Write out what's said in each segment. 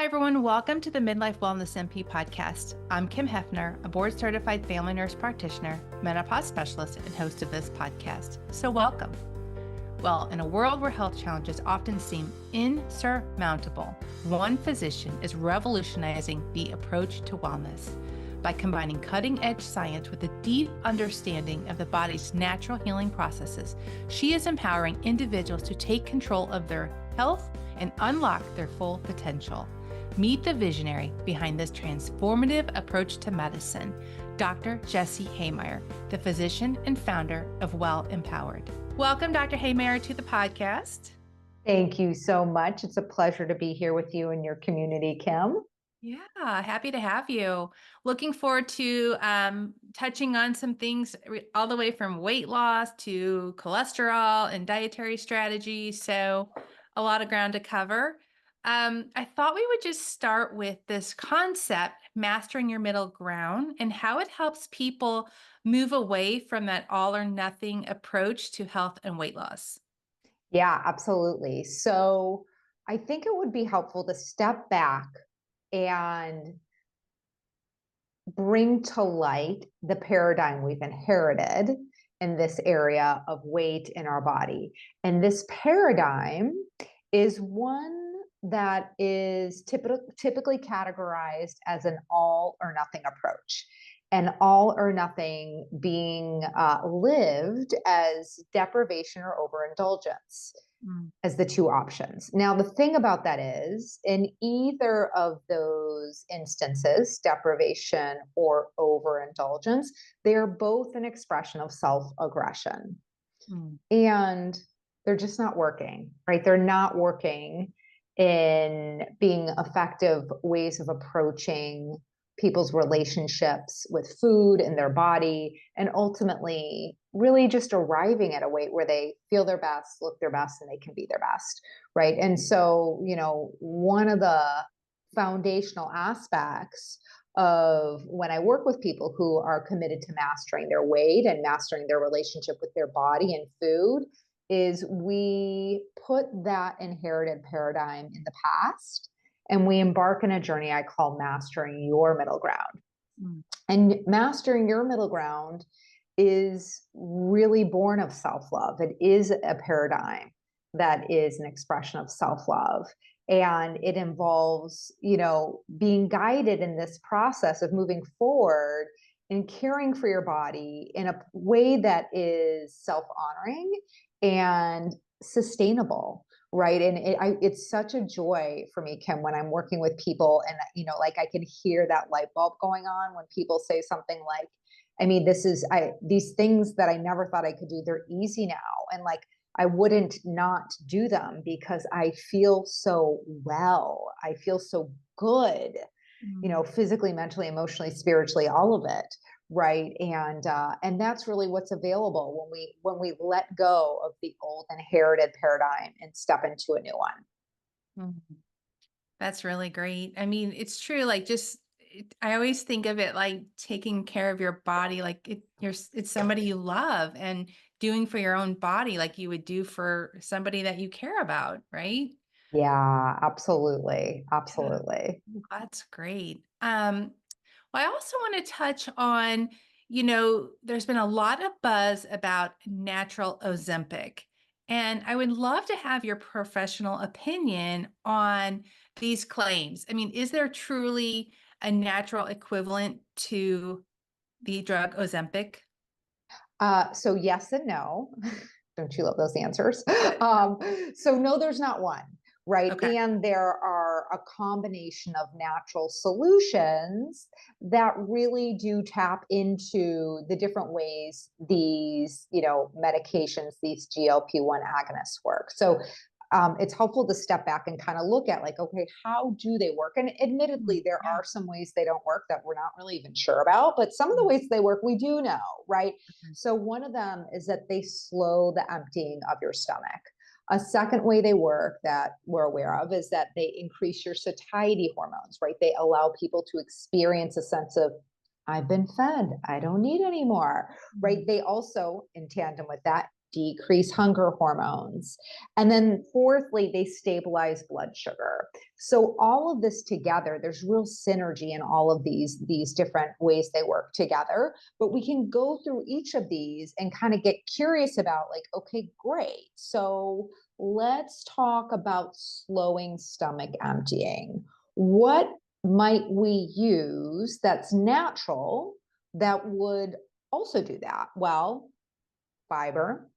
Hi, everyone. Welcome to the Midlife Wellness MP podcast. I'm Kim Heifner, a board-certified family nurse practitioner, menopause specialist, and host of this podcast. So welcome. Well, in a world where health challenges often seem insurmountable, one physician is revolutionizing the approach to wellness. By combining cutting-edge science with a deep understanding of the body's natural healing processes, she is empowering individuals to take control of their health and unlock their full potential. Meet the visionary behind this transformative approach to medicine, Dr. Jessie Heymeyer, the physician and founder of Well Empowered. Welcome, Dr. Heymeyer, to the podcast. Thank you so much. It's a pleasure to be here with you and your community, Kim. Yeah, happy to have you. Looking forward to touching on some things all the way from weight loss to cholesterol and dietary strategies. So a lot of ground to cover. I thought we would just start with this concept, mastering your middle ground, and how it helps people move away from that all or nothing approach to health and weight loss. Yeah, absolutely. So I think it would be helpful to step back and bring to light the paradigm we've inherited in this area of weight in our body. And this paradigm is one that is typically categorized as an all or nothing approach. And all or nothing being lived as deprivation or overindulgence as the two options. Now, the thing about that is, in either of those instances, deprivation or overindulgence, they're both an expression of self-aggression. And they're just not working, right? They're not working in being effective ways of approaching people's relationships with food and their body, and ultimately really just arriving at a weight where they feel their best, look their best, and they can be their best, right? And so, one of the foundational aspects of when I work with people who are committed to mastering their weight and mastering their relationship with their body and food is we put that inherited paradigm in the past and we embark on a journey I call mastering your middle ground. And mastering your middle ground is really born of self-love. It is a paradigm that is an expression of self-love. And it involves, being guided in this process of moving forward and caring for your body in a way that is self-honoring and sustainable. Right. And it's such a joy for me, Kim, when I'm working with people and, I can hear that light bulb going on when people say something like, these things that I never thought I could do, they're easy now. And I wouldn't not do them because I feel so well. I feel so good, physically, mentally, emotionally, spiritually, all of it. Right. And that's really what's available when we let go of the old inherited paradigm and step into a new one. That's really great. I mean, it's true. I always think of it like taking care of your body, like it's somebody you love and doing for your own body, like you would do for somebody that you care about. Right. Yeah, absolutely. Absolutely. Yeah. That's great. Well, I also want to touch on, there's been a lot of buzz about natural Ozempic, and I would love to have your professional opinion on these claims. I mean, is there truly a natural equivalent to the drug Ozempic? So yes and no. Don't you love those answers? So no, there's not one. Right. Okay. And there are a combination of natural solutions that really do tap into the different ways these, medications, these GLP-1 agonists work. So it's helpful to step back and kind of look at okay, how do they work? And admittedly, there are some ways they don't work that we're not really even sure about, but some of the ways they work, we do know, right? So one of them is that they slow the emptying of your stomach. A second way they work that we're aware of is that they increase your satiety hormones, right? They allow people to experience a sense of, I've been fed, I don't need any more, right? They also, in tandem with that, decrease hunger hormones. And then fourthly, they stabilize blood sugar. So all of this together, there's real synergy in all of these different ways they work together. But we can go through each of these and kind of get curious about like, okay, great. So let's talk about slowing stomach emptying. What might we use that's natural that would also do that? Well, fiber.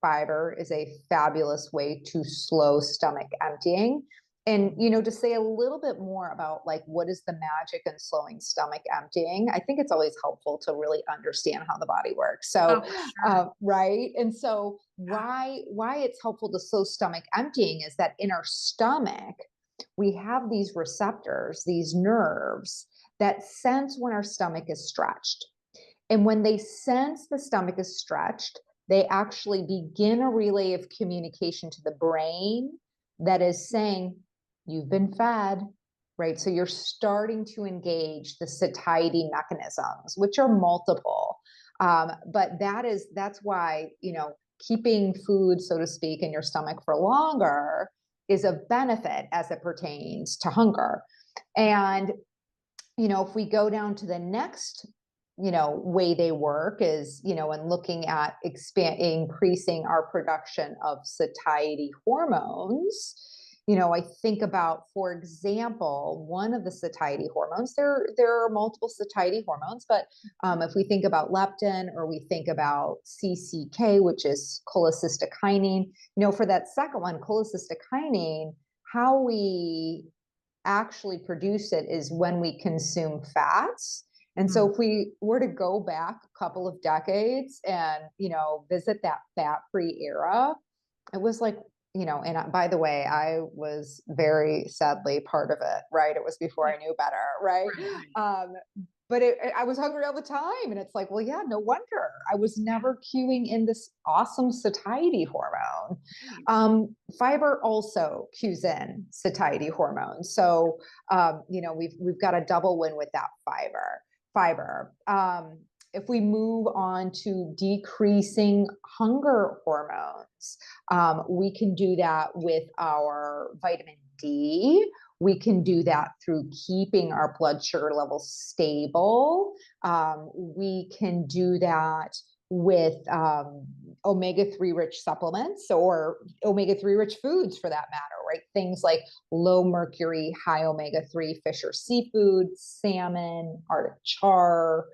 Fiber is a fabulous way to slow stomach emptying. And, to say a little bit more about like, what is the magic in slowing stomach emptying? I think it's always helpful to really understand how the body works. So, right. And so why it's helpful to slow stomach emptying is that in our stomach, we have these receptors, these nerves that sense when our stomach is stretched. And when they sense the stomach is stretched, they actually begin a relay of communication to the brain that is saying, you've been fed, right? So you're starting to engage the satiety mechanisms, which are multiple. But that's why, keeping food, so to speak, in your stomach for longer is a benefit as it pertains to hunger. And, if we go down to the next way they work is, in looking at increasing our production of satiety hormones. I think about, for example, one of the satiety hormones, there are multiple satiety hormones, but if we think about leptin or we think about CCK, which is cholecystokinin, for that second one, cholecystokinin, how we actually produce it is when we consume fats. And so if we were to go back a couple of decades and, visit that fat-free era, it was like, and by the way, I was very sadly part of it, right? It was before I knew better, right? But I was hungry all the time. And it's like, well, yeah, no wonder. I was never cueing in this awesome satiety hormone. Fiber also cues in satiety hormone. So, we've got a double win with that fiber. If we move on to decreasing hunger hormones, we can do that with our vitamin D. We can do that through keeping our blood sugar levels stable. We can do that with omega-3 rich supplements or omega-3 rich foods for that matter, right? Things like low mercury, high omega-3 fish or seafood, salmon, Arctic char,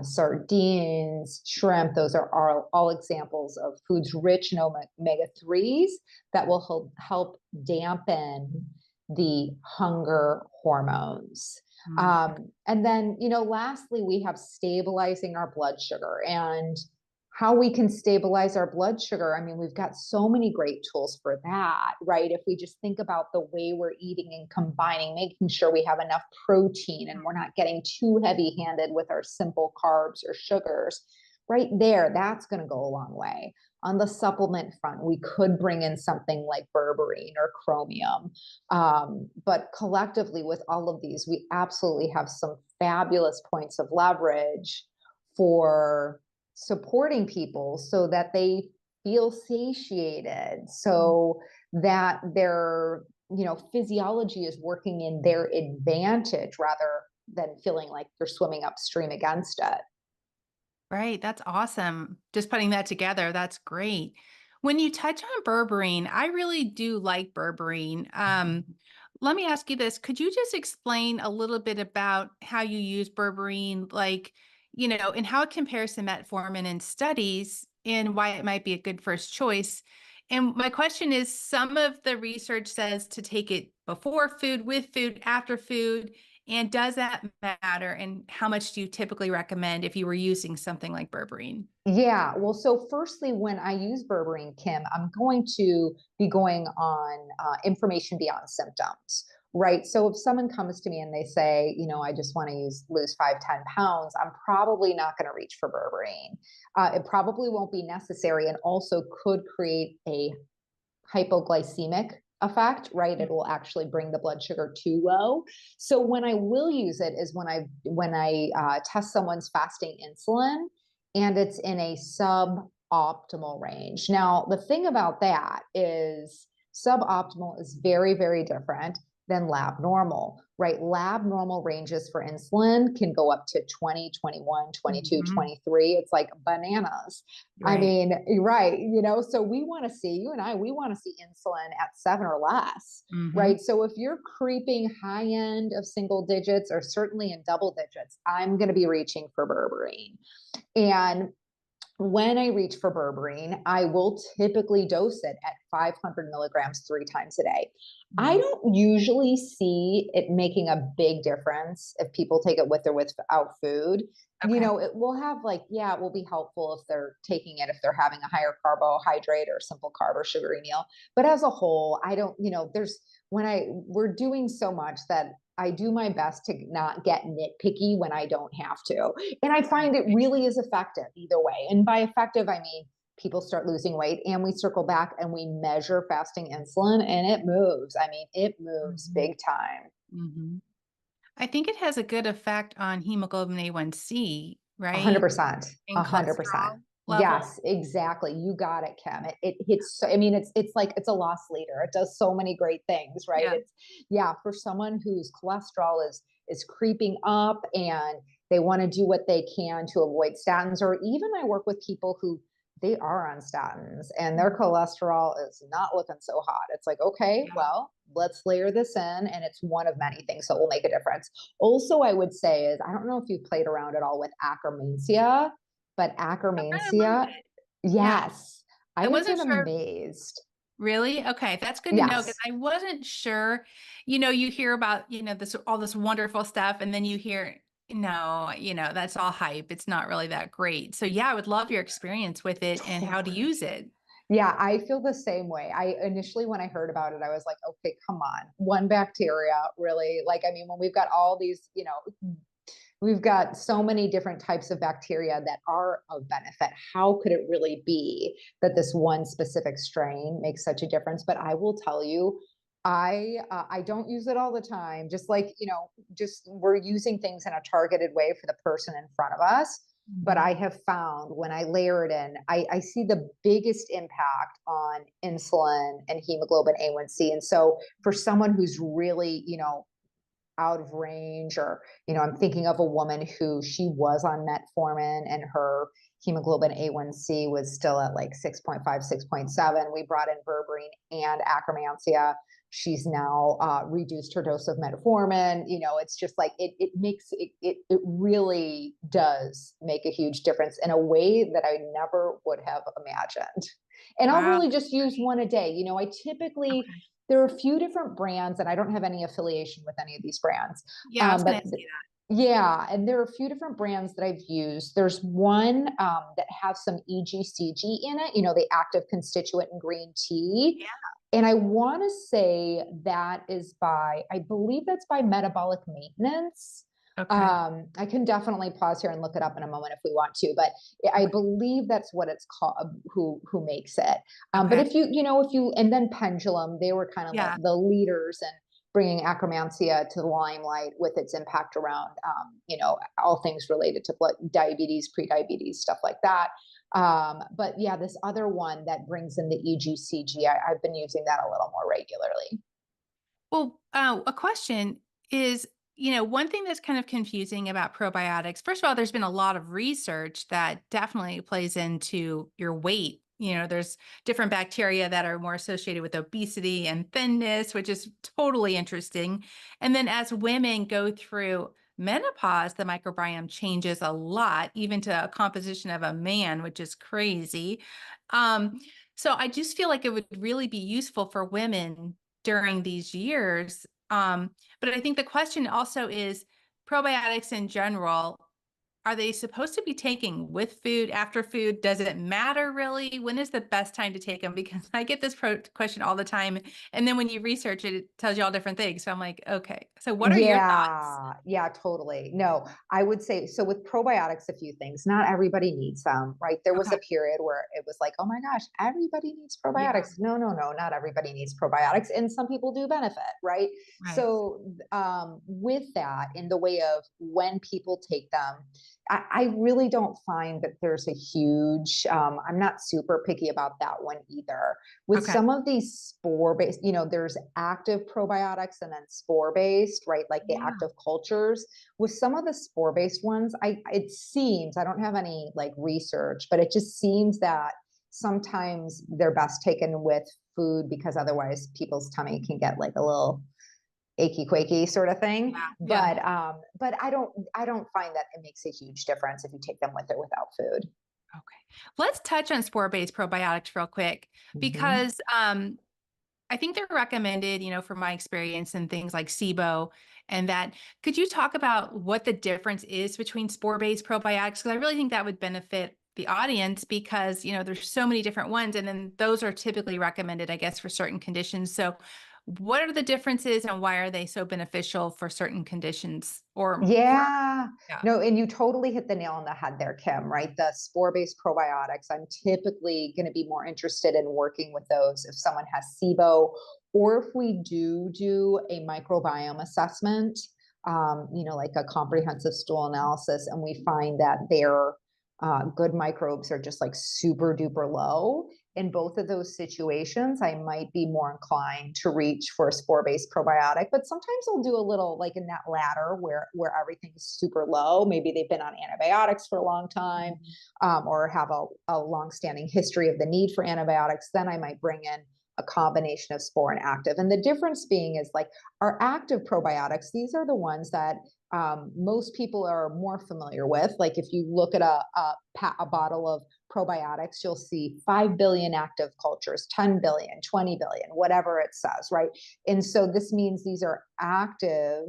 sardines, shrimp. Those are all examples of foods rich in omega-3s that will help dampen the hunger hormones. And then, lastly, we have stabilizing our blood sugar and how we can stabilize our blood sugar. I mean, we've got so many great tools for that, right? If we just think about the way we're eating and combining, making sure we have enough protein and we're not getting too heavy-handed with our simple carbs or sugars, right there, that's going to go a long way. On the supplement front, we could bring in something like berberine or chromium. But collectively with all of these, we absolutely have some fabulous points of leverage for supporting people so that they feel satiated, so that their physiology is working in their advantage rather than feeling like you're swimming upstream against it. Right. That's awesome. Just putting that together. That's great. When you touch on berberine, I really do like berberine. Let me ask you this. Could you just explain a little bit about how you use berberine, and how it compares to metformin in studies and why it might be a good first choice? And my question is, some of the research says to take it before food, with food, after food. And does that matter? And how much do you typically recommend if you were using something like berberine? Yeah, well, so firstly, when I use berberine, Kim, I'm going to be going on information beyond symptoms, right? So if someone comes to me and they say, I just want to lose 5-10 pounds, I'm probably not going to reach for berberine. It probably won't be necessary and also could create a hypoglycemic effect, right? It will actually bring the blood sugar too low. So when I will use it is when I test someone's fasting insulin and it's in a suboptimal range. Now, the thing about that is suboptimal is very, very different than lab normal, right? Lab normal ranges for insulin can go up to 20, 21, 22, Mm-hmm. 23. It's like bananas. I Right. mean, right. So we want to see, you and I, we want to see insulin at 7 or less, Mm-hmm. right? So if you're creeping high end of single digits or certainly in double digits, I'm going to be reaching for berberine. And when I reach for berberine, I will typically dose it at 500 milligrams 3 times a day. I Mm-hmm. don't usually see it making a big difference if people take it with or without food. Okay. It will have it will be helpful if they're taking it, if they're having a higher carbohydrate or simple carb or sugary meal. But as a whole, I don't, we're doing so much that I do my best to not get nitpicky when I don't have to. And I find it really is effective either way. And by effective, I mean, people start losing weight and we circle back and we measure fasting insulin and it moves. I mean, it moves Mm-hmm. big time. Mm-hmm. I think it has a good effect on hemoglobin A1C, right? 100%. And 100%. cholesterol level. Yes, exactly. You got it, Kim. It hits. I mean, it's like it's a loss leader. It does so many great things, right? Yeah. For someone whose cholesterol is creeping up and they want to do what they can to avoid statins, or even I work with people who they are on statins and their Mhm. cholesterol is not looking so hot. It's like, okay, Yeah. well, let's layer this in, and it's one of many things that will make a difference. Also, I would say is I don't know if you played around at all with akkermansia, but I've read a little akkermansia, bit. Yeah. yes, I I have wasn't been sure. amazed. Really? Okay, that's good to know because Yes. I wasn't sure. You hear about, this all this wonderful stuff, and then you hear, no, that's all hype. It's not really that great. So yeah, I would love your experience with it and how to Totally. use it. Yeah, I feel the same way. I initially, when I heard about it, I was like, okay, come on, one bacteria, really? Like, I mean, when we've got all these, we've got so many different types of bacteria that are of benefit. How could it really be that this one specific strain makes such a difference? But I will tell you, I don't use it all the time. Just like just we're using things in a targeted way for the person in front of us. But Mhm. I have found when I layer it in, I see the biggest impact on insulin and hemoglobin A1C. And so for someone who's really, out of range, or I'm thinking of a woman who she was on metformin and her hemoglobin A1C was still at like 6.5, 6.7. We brought in berberine and akkermansia. She's now reduced her dose of metformin. It's just like it makes it really does make a huge difference in a way that I never would have imagined. And I'll Wow. really just use one a day. I typically, Okay. there are a few different brands, and I don't have any affiliation with any of these brands. Yeah, I was going But to ask you yeah, and there are a few different brands that I've used. There's one that has some EGCG in it, the active constituent in green tea. that. And I want to say I believe that's by Metabolic Maintenance. Yeah. Okay. I can definitely pause here and look it up in a moment if we want to, but I Okay. believe that's what it's called, who makes it. But Okay. and then Pendulum, they were kind of Yeah. the leaders in bringing akkermansia to the limelight with its impact around, all things related to diabetes, prediabetes, stuff like that. But yeah, this other one that brings in the EGCG, I've been using that a little more regularly. Well, a question is, one thing that's kind of confusing about probiotics, first of all, there's been a lot of research that definitely plays into your weight. There's different bacteria that are more associated with obesity and thinness, which is totally interesting. And then as women go through menopause, the microbiome changes a lot, even to a composition of a man, which is crazy. Um, so I just feel like it would really be useful for women during these years. But I think the question also is probiotics in general, are they supposed to be taken with food, after food? Does it matter really? When is the best time to take them? Because I get this question all the time. And then when you research it, it tells you all different things. So I'm like, okay, so what are your thoughts? Yeah, yeah, totally. No, I would say so with probiotics, a few things. Not everybody needs them, right? There was Okay. a period where it was like, oh my gosh, everybody needs Yeah. probiotics. No, no, no, not everybody needs probiotics. And some people do benefit, right? Right. So with that, in the way of when people take them, I really don't find that there's a huge, I'm not super picky about that one either. With Okay. some of these spore-based, there's active probiotics and then spore-based, right? Like the Yeah. active cultures. With some of the spore-based ones, it seems, I don't have any like research, but it just seems that sometimes they're best taken with food because otherwise people's tummy can get like a little achy quaky sort of thing. Yeah. Yeah. But I don't find that it makes a huge difference if you take them with or without food. Okay. Let's touch on spore-based probiotics real quick Mm-hmm. because I think they're recommended, from my experience and things like SIBO and that. Could you talk about what the difference is between spore-based probiotics? Because I really think that would benefit the audience because, there's so many different ones and then those are typically recommended, I guess, for certain conditions. So what are the differences and why are they so beneficial for certain conditions Yeah. yeah. No, and you totally hit the nail on the head there, Kim, right? The spore-based probiotics, I'm typically going to be more interested in working with those if someone has SIBO or if we do a microbiome assessment, like a comprehensive stool analysis, and we find that their good microbes are just like super duper low. In both of those situations, I might be more inclined to reach for a spore-based probiotic, but sometimes I'll do a little like in that ladder where everything's super low. Maybe they've been on antibiotics for a long time, or have a long-standing history of the need for antibiotics. Then I might bring in a combination of spore and active. And the difference being is like our active probiotics, these are the ones that most people are more familiar with. Like if you look at a bottle of probiotics, you'll see 5 billion active cultures, 10 billion, 20 billion, whatever it says, right? And so this means these are active,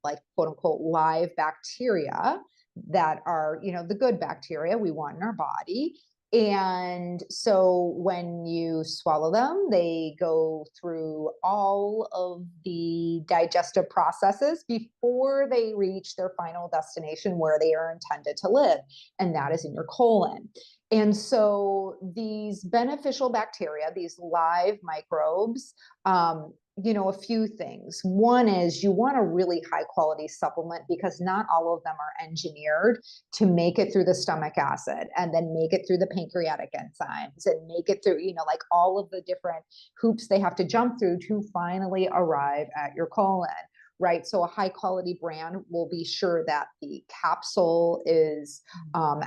like quote unquote, live bacteria that are, the good bacteria we want in our body. And so when you swallow them, they go through all of the digestive processes before they reach their final destination where they are intended to live, and that is in your colon. And so these beneficial bacteria, these live microbes, a few things. One is you want a really high quality supplement because not all of them are engineered to make it through the stomach acid and then make it through the pancreatic enzymes and make it through, like all of the different hoops they have to jump through to finally arrive at your colon. Right. So a high quality brand will be sure that the capsule is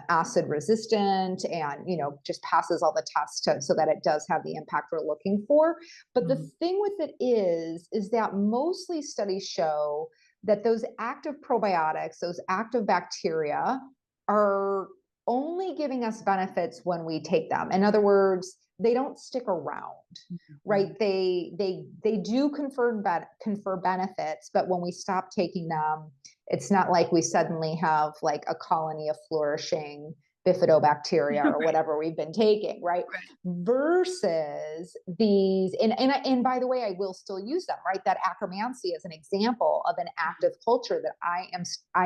acid resistant and, just passes all the tests so that it does have the impact we're looking for. But the thing with it is that mostly studies show that those active probiotics, those active bacteria are only giving us benefits when we take them. In other words, they don't stick around, right? They do confer benefits, but when we stop taking them, it's not like we suddenly have like a colony of flourishing bifidobacteria or Right. whatever we've been taking, right? Versus these, and by the way, I will still use them, right? That Akkermansia is an example of an active culture that I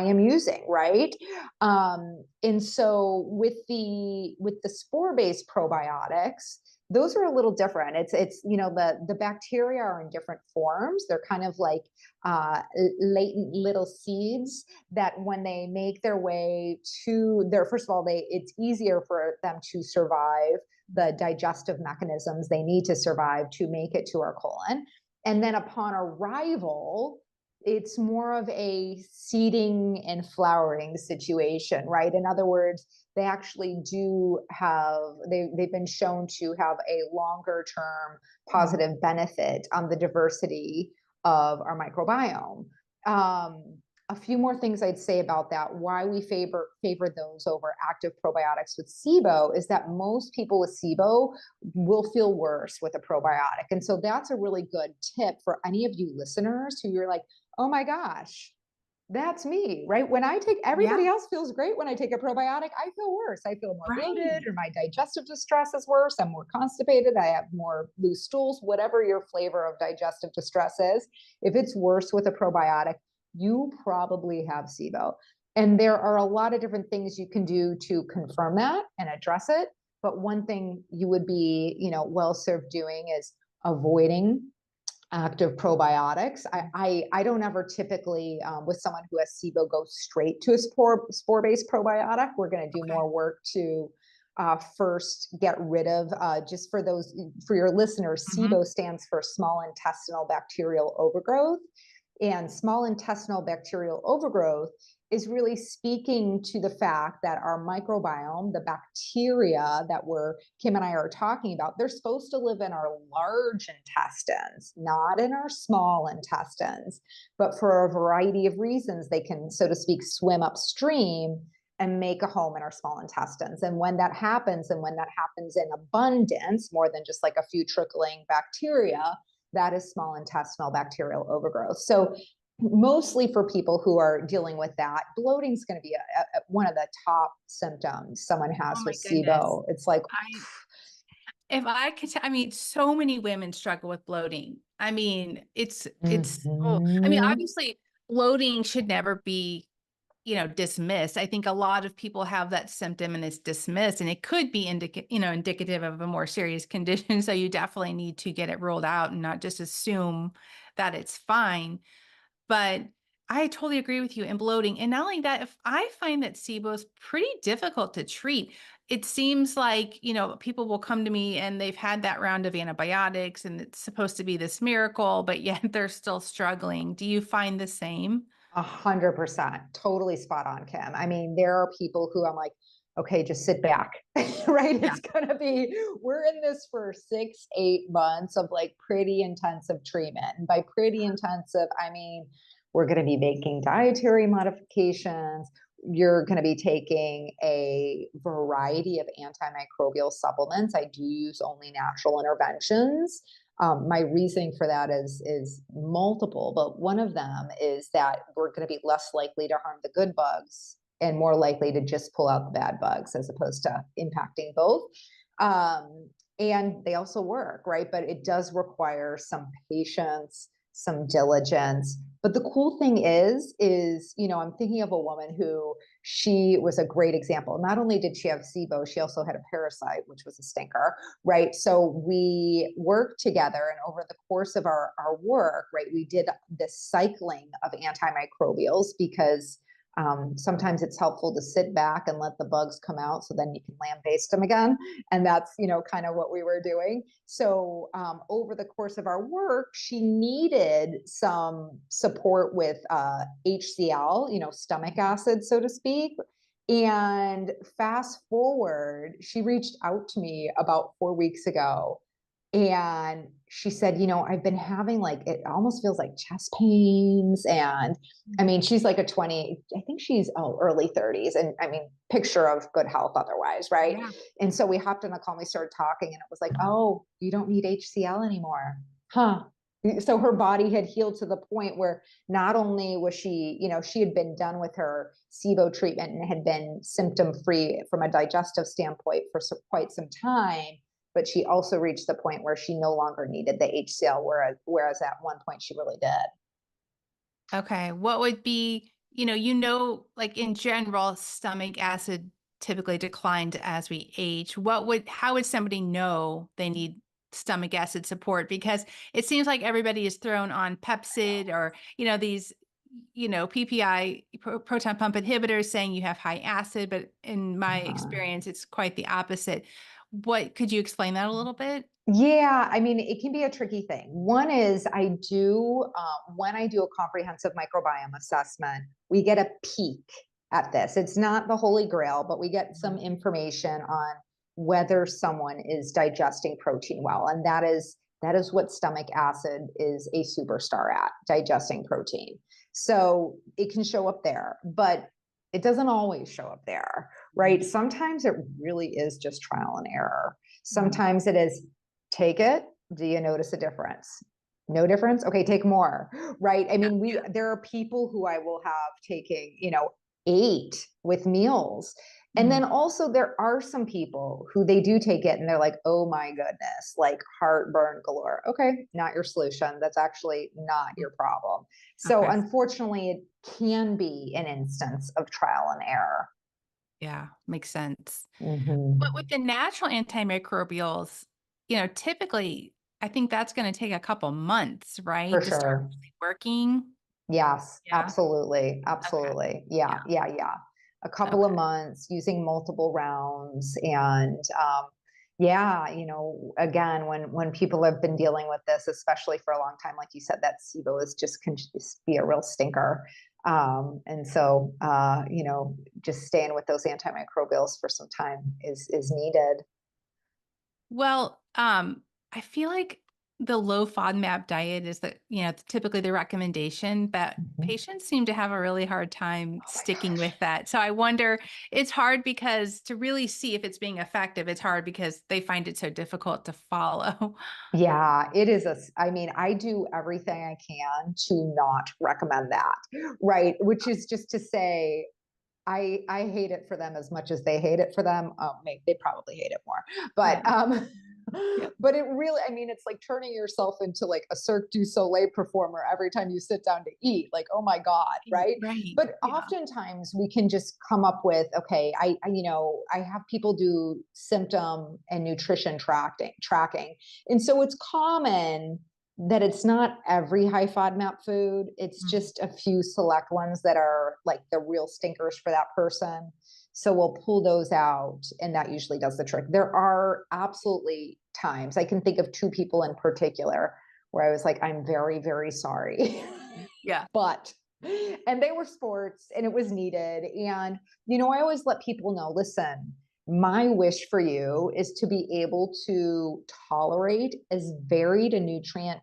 am using, right? And so with the spore-based probiotics, those are a little different. It's the bacteria are in different forms. They're kind of like latent little seeds that when they make their way to their, first of all, it's easier for them to survive the digestive mechanisms they need to survive to make it to our colon. And then upon arrival, it's more of a seeding and flowering situation, right? In other words, they actually they've been shown to have a longer term positive benefit on the diversity of our microbiome. A few more things I'd say about that, why we favor those over active probiotics with SIBO is that most people with SIBO will feel worse with a probiotic. And so that's a really good tip for any of you listeners who you're like, oh my gosh, that's me, right? When I take, everybody Yeah. else feels great when I take a probiotic. I feel worse. I feel more bloated, Right. or my digestive distress is worse. I'm more constipated. I have more loose stools, whatever your flavor of digestive distress is. If it's worse with a probiotic, you probably have SIBO. And there are a lot of different things you can do to confirm that and address it. But one thing you would be, well served doing is avoiding active probiotics. I don't ever typically, with someone who has SIBO, go straight to a spore-based probiotic. We're going to do more work to first get rid of, just for your listeners, SIBO stands for small intestinal bacterial overgrowth. And small intestinal bacterial overgrowth is really speaking to the fact that our microbiome, the bacteria that Kim and I are talking about, they're supposed to live in our large intestines, not in our small intestines. But for a variety of reasons, they can, so to speak, swim upstream and make a home in our small intestines. And when that happens, in abundance, more than just like a few trickling bacteria, that is small intestinal bacterial overgrowth. So mostly for people who are dealing with that, bloating is going to be one of the top symptoms someone has with SIBO. It's like, if I could, I mean, so many women struggle with bloating. I mean, I mean, obviously bloating should never be, dismissed. I think a lot of people have that symptom and it's dismissed, and it could be indicative of a more serious condition. So you definitely need to get it ruled out and not just assume that it's fine. But I totally agree with you in bloating. And not only that, if I find that SIBO is pretty difficult to treat. It seems like, people will come to me and they've had that round of antibiotics and it's supposed to be this miracle, but yet they're still struggling. Do you find the same? 100%. Totally spot on, Kim. I mean, there are people who I'm like, okay, just sit back, right? Yeah. It's going to be, we're in this for 6-8 months of like pretty intensive treatment. And by pretty intensive, I mean, we're going to be making dietary modifications. You're going to be taking a variety of antimicrobial supplements. I do use only natural interventions. My reasoning for that is multiple, but one of them is that we're going to be less likely to harm the good bugs and more likely to just pull out the bad bugs as opposed to impacting both. And they also work, right? But it does require some patience, some diligence. But the cool thing is, I'm thinking of a woman who, she was a great example. Not only did she have SIBO, she also had a parasite, which was a stinker, right? So we worked together, and over the course of our work, right, we did this cycling of antimicrobials because sometimes it's helpful to sit back and let the bugs come out so then you can lambaste them again. And that's, kind of what we were doing. So over the course of our work, she needed some support with HCl, stomach acid, so to speak. And fast forward, she reached out to me about 4 weeks ago. And she said, I've been having it almost feels like chest pains. And I mean, she's like I think she's early 30s. And I mean, picture of good health otherwise, right? Yeah. And so we hopped on a call and we started talking, and it was like, oh, you don't need HCl anymore. Huh. So her body had healed to the point where not only was she, she had been done with her SIBO treatment and had been symptom free from a digestive standpoint for quite some time, but she also reached the point where she no longer needed the HCl, whereas at one point she really did. Okay. What would be, like in general, stomach acid typically declines as we age. How would somebody know they need stomach acid support? Because it seems like everybody is thrown on Pepcid or, these, PPI, proton pump inhibitors, saying you have high acid, but in my experience, it's quite the opposite. Could you explain that a little bit? Yeah, I mean, it can be a tricky thing. One is when I do a comprehensive microbiome assessment, we get a peek at this. It's not the holy grail, but we get some information on whether someone is digesting protein well. And that is what stomach acid is a superstar at, digesting protein. So it can show up there, but it doesn't always show up there, right? Sometimes it really is just trial and error. Sometimes it is, take it. Do you notice a difference? No difference? Okay, take more, right? I mean, there are people who I will have taking, 8 with meals. And then also there are some people who they do take it and they're like, oh my goodness, like heartburn galore. Okay, not your solution. That's actually not your problem. So unfortunately, it can be an instance of trial and error. Yeah, makes sense. Mm-hmm. But with the natural antimicrobials, typically, I think that's going to take a couple months, For right? To start sure. really working. Yes, Yeah. absolutely. Okay. Absolutely. Yeah, Yeah. yeah, yeah. A couple of Okay. months using multiple rounds. And yeah, again, when people have been dealing with this, especially for a long time, like you said, that SIBO is just can just be a real stinker. And so just staying with those antimicrobials for some time is needed. Well, I feel like the low FODMAP diet is typically the recommendation, but Mhm. patients seem to have a really hard time Oh my sticking gosh. with that. So I wonder, it's hard because to really see if it's being effective, it's hard because they find it so difficult to follow. Yeah, it is I mean, I do everything I can to not recommend that, right? Which is just to say, I hate it for them as much as they hate it for them. Maybe they probably hate it more, but Right. Yep. but it really, I mean, it's like turning yourself into like a Cirque du Soleil performer every time you sit down to eat. Like, oh my God, right? Right. But Yeah. oftentimes we can just come up with, okay, I have people do symptom and nutrition tracking, and so it's common that it's not every high FODMAP food. It's Mm. just a few select ones that are like the real stinkers for that person. So we'll pull those out, and that usually does the trick. There are absolutely times I can think of two people in particular where I was like, I'm very, very sorry. Yeah. But, and they were sports and it was needed. And, I always let people know, listen, my wish for you is to be able to tolerate as varied a nutrient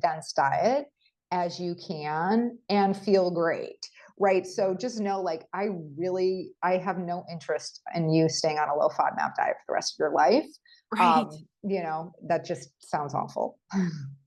dense diet as you can and feel great. Right. So just know, like, I have no interest in you staying on a low FODMAP diet for the rest of your life. Right. That just sounds awful.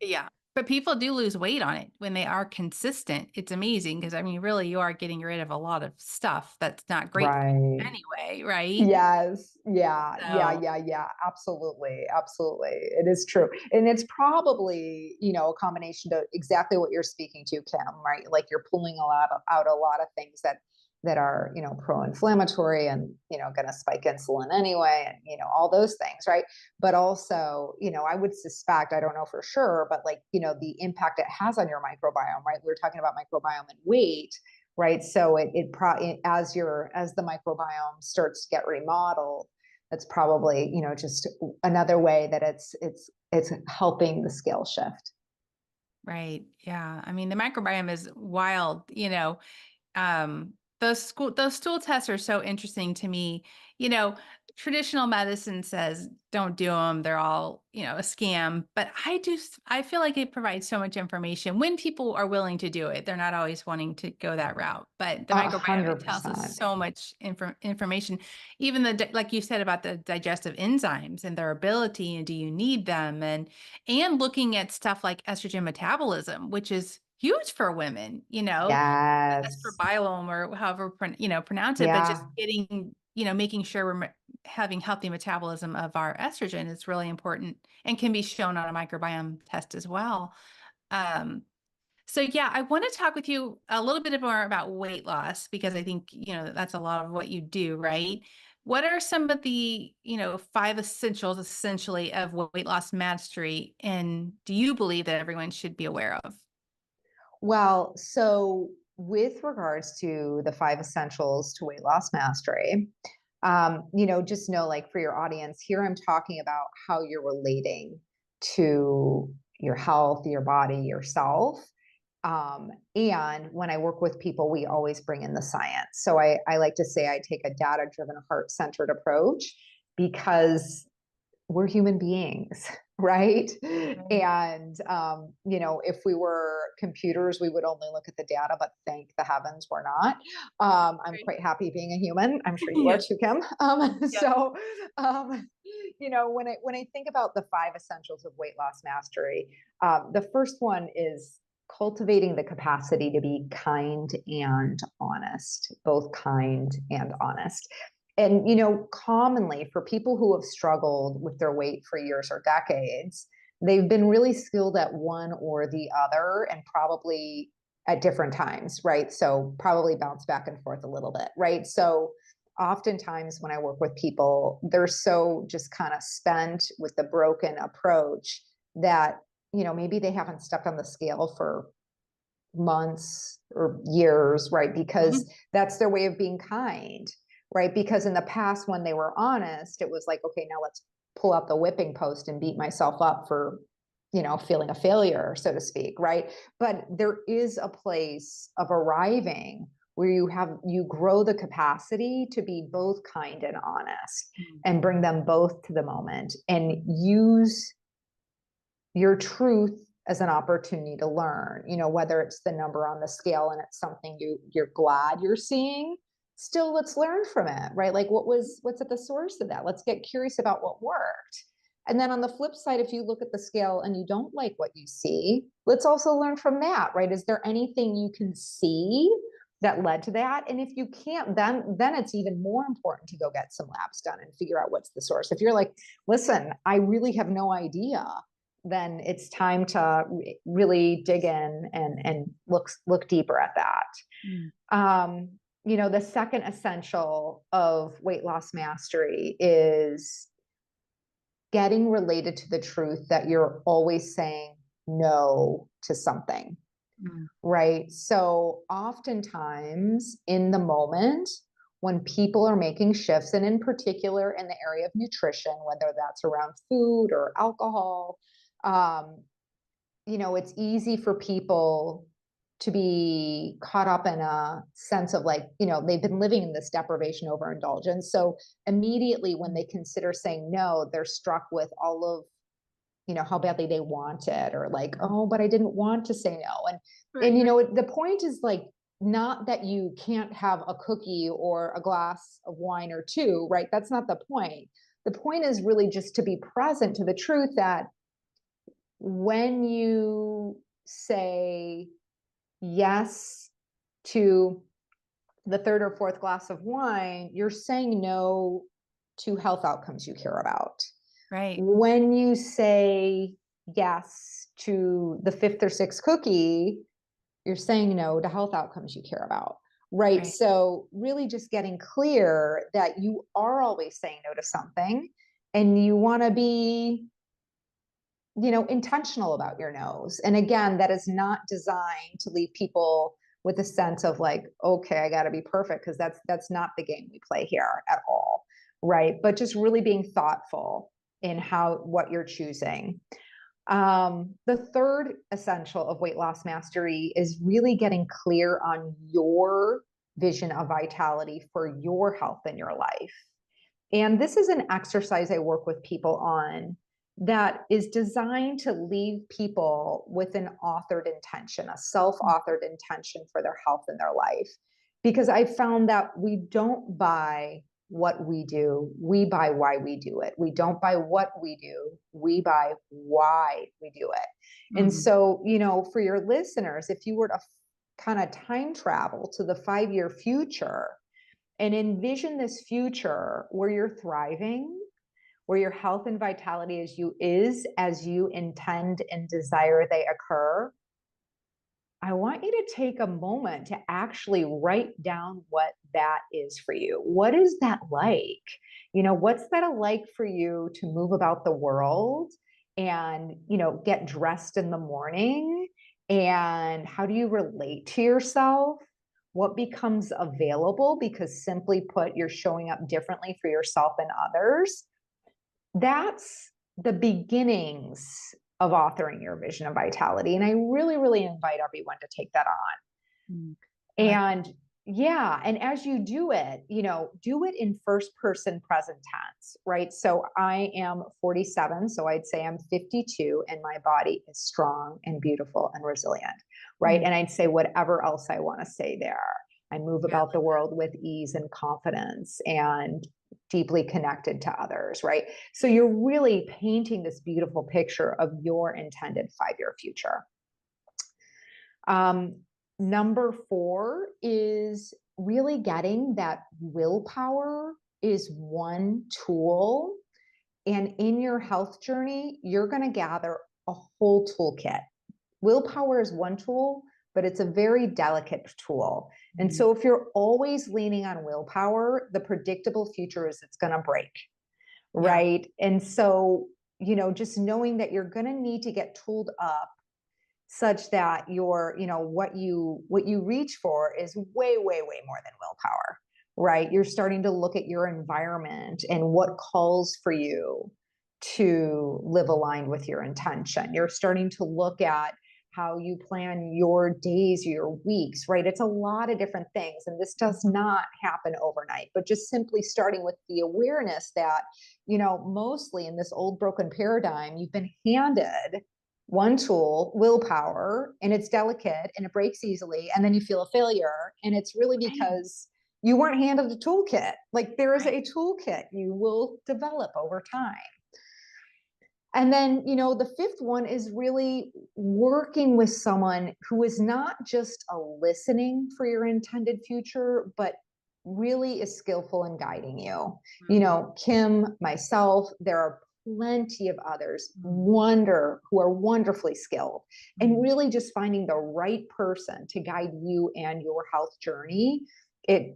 Yeah. But people do lose weight on it when they are consistent. It's amazing because I mean, really, you are getting rid of a lot of stuff that's not great for you Right. anyway, right? Yes. Yeah. Yeah. So, Yeah. Yeah. Absolutely. Absolutely. It is true. And it's probably, a combination of exactly what you're speaking to, Kim, right? Like you're pulling out a lot of things that are, pro-inflammatory and, going to spike insulin anyway. And, all those things. Right. But also, I would suspect, I don't know for sure, but like, the impact it has on your microbiome, right? We were talking about microbiome and weight, right? So as the microbiome starts to get remodeled, that's probably just another way that it's helping the scale shift. right. Yeah. I mean, the microbiome is wild, those stool tests are so interesting to me. You know, Traditional medicine says don't do them. They're all, a scam. But I feel like it provides so much information when people are willing to do it. They're not always wanting to go that route. But the A microbiome, hundred it tells us percent. so much information. Even like you said about the digestive enzymes and their ability, and do you need them? And looking at stuff like estrogen metabolism, which is huge for women, Yes. estrobiome or however pronounce it, but just Yeah. getting making sure we're having healthy metabolism of our estrogen is really important and can be shown on a microbiome test as well. um, so yeah, I want to talk with you a little bit more about weight loss because I think that's a lot of what you do, right? What are some of the 5 essentials essentially of weight loss mastery, and do you believe that everyone should be aware of? Well, so with regards to the 5 essentials to weight loss mastery, just know, like, for your audience here, I'm talking about how you're relating to your health, your body, yourself. And when I work with people, we always bring in the science. So I like to say I take a data driven, heart centered approach because we're human beings, right? Right. And if we were computers, we would only look at the data, but thank the heavens we're not. I'm Right. quite happy being a human. I'm sure you are Yeah. too, Kim. Yeah. So when I think about the 5 essentials of weight loss mastery, the first one is cultivating the capacity to be kind and honest, both kind and honest. And, commonly for people who have struggled with their weight for years or decades, they've been really skilled at one or the other and probably at different times, right? So probably bounce back and forth a little bit, right? So oftentimes when I work with people, they're so just kind of spent with the broken approach that, maybe they haven't stepped on the scale for months or years, right? Because that's their way of being kind, right? Because in the past, when they were honest, it was like, okay, now let's pull out the whipping post and beat myself up for, feeling a failure, so to speak, right? But there is a place of arriving where you grow the capacity to be both kind and honest and bring them both to the moment and use your truth as an opportunity to learn, whether it's the number on the scale and it's something you're glad you're seeing, still let's learn from it, right? Like what's at the source of that? Let's get curious about what worked. And then on the flip side, if you look at the scale and you don't like what you see, let's also learn from that, right? Is there anything you can see that led to that? And if you can't, then it's even more important to go get some labs done and figure out what's the source. If you're like, listen, I really have no idea, then it's time to really dig in and look deeper at that. The second essential of weight loss mastery is getting related to the truth that you're always saying no to something, right? So oftentimes in the moment when people are making shifts, and in particular in the area of nutrition, whether that's around food or alcohol, it's easy for people to be caught up in a sense of like, they've been living in this deprivation overindulgence. So immediately when they consider saying no, they're struck with all of, how badly they want it, or like, oh, but I didn't want to say no. And the point is like, not that you can't have a cookie or a glass of wine or two, right? That's not the point. The point is really just to be present to the truth that when you say yes to the third or fourth glass of wine, you're saying no to health outcomes you care about. Right. When you say yes to the fifth or sixth cookie, you're saying no to health outcomes you care about. Right. So really just getting clear that you are always saying no to something, and you want to be intentional about your no's. And again, that is not designed to leave people with a sense of like, okay, I got to be perfect, because that's not the game we play here at all, right? But just really being thoughtful in what you're choosing. The third essential of weight loss mastery is really getting clear on your vision of vitality for your health in your life. And this is an exercise I work with people on that is designed to leave people with an authored intention, a self-authored intention for their health in their life. Because I found that we don't buy what we do, we buy why we do it. We don't buy what we do, we buy why we do it. And so, for your listeners, if you were to kind of time travel to the 5-year future and envision this future where you're thriving, where your health and vitality is as you intend and desire they occur, I want you to take a moment to actually write down what that is for you. What is that like? What's that like for you to move about the world and, get dressed in the morning? And how do you relate to yourself? What becomes available? Because simply put, you're showing up differently for yourself and others. That's the beginnings of authoring your vision of vitality. And I really, really invite everyone to take that on. And and as you do it, do it in first person present tense, right? So I am 47, so I'd say I'm 52 and my body is strong and beautiful and resilient, right? And I'd say whatever else I want to say there. I move about the world with ease and confidence and deeply connected to others, right? So you're really painting this beautiful picture of your intended 5-year future. Number 4 is really getting that willpower is one tool. And in your health journey, you're going to gather a whole toolkit. Willpower is one tool, but it's a very delicate tool. And so if you're always leaning on willpower, the predictable future is it's going to break, right? And so just knowing that you're going to need to get tooled up such that what you reach for is way, way, way more than willpower, right? You're starting to look at your environment and what calls for you to live aligned with your intention. You're starting to look at how you plan your days, your weeks, right? It's a lot of different things. And this does not happen overnight, but just simply starting with the awareness that, mostly in this old broken paradigm, you've been handed one tool, willpower, and it's delicate and it breaks easily. And then you feel a failure. And it's really because you weren't handed a toolkit. Like there is a toolkit you will develop over time. And then, the fifth one is really working with someone who is not just a listening for your intended future, but really is skillful in guiding you. Kim, myself, there are plenty of others who are wonderfully skilled, and really just finding the right person to guide you and your health journey. I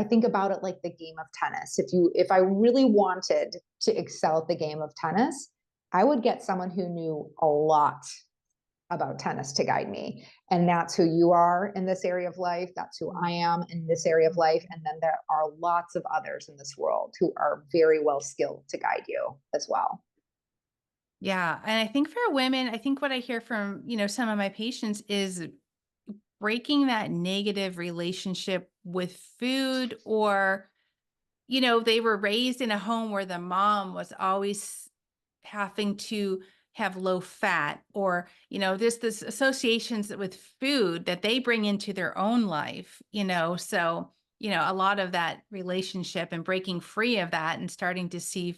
think about it like the game of tennis. If I really wanted to excel at the game of tennis, I would get someone who knew a lot about tennis to guide me. And that's who you are in this area of life. That's who I am in this area of life. And then there are lots of others in this world who are very well skilled to guide you as well. Yeah. And I think for women, I think what I hear from, some of my patients is breaking that negative relationship with food, or, they were raised in a home where the mom was always having to have low fat, or, there's this associations with food that they bring into their own life, so, a lot of that relationship and breaking free of that and starting to see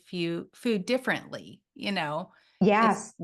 food differently, it's, Yes,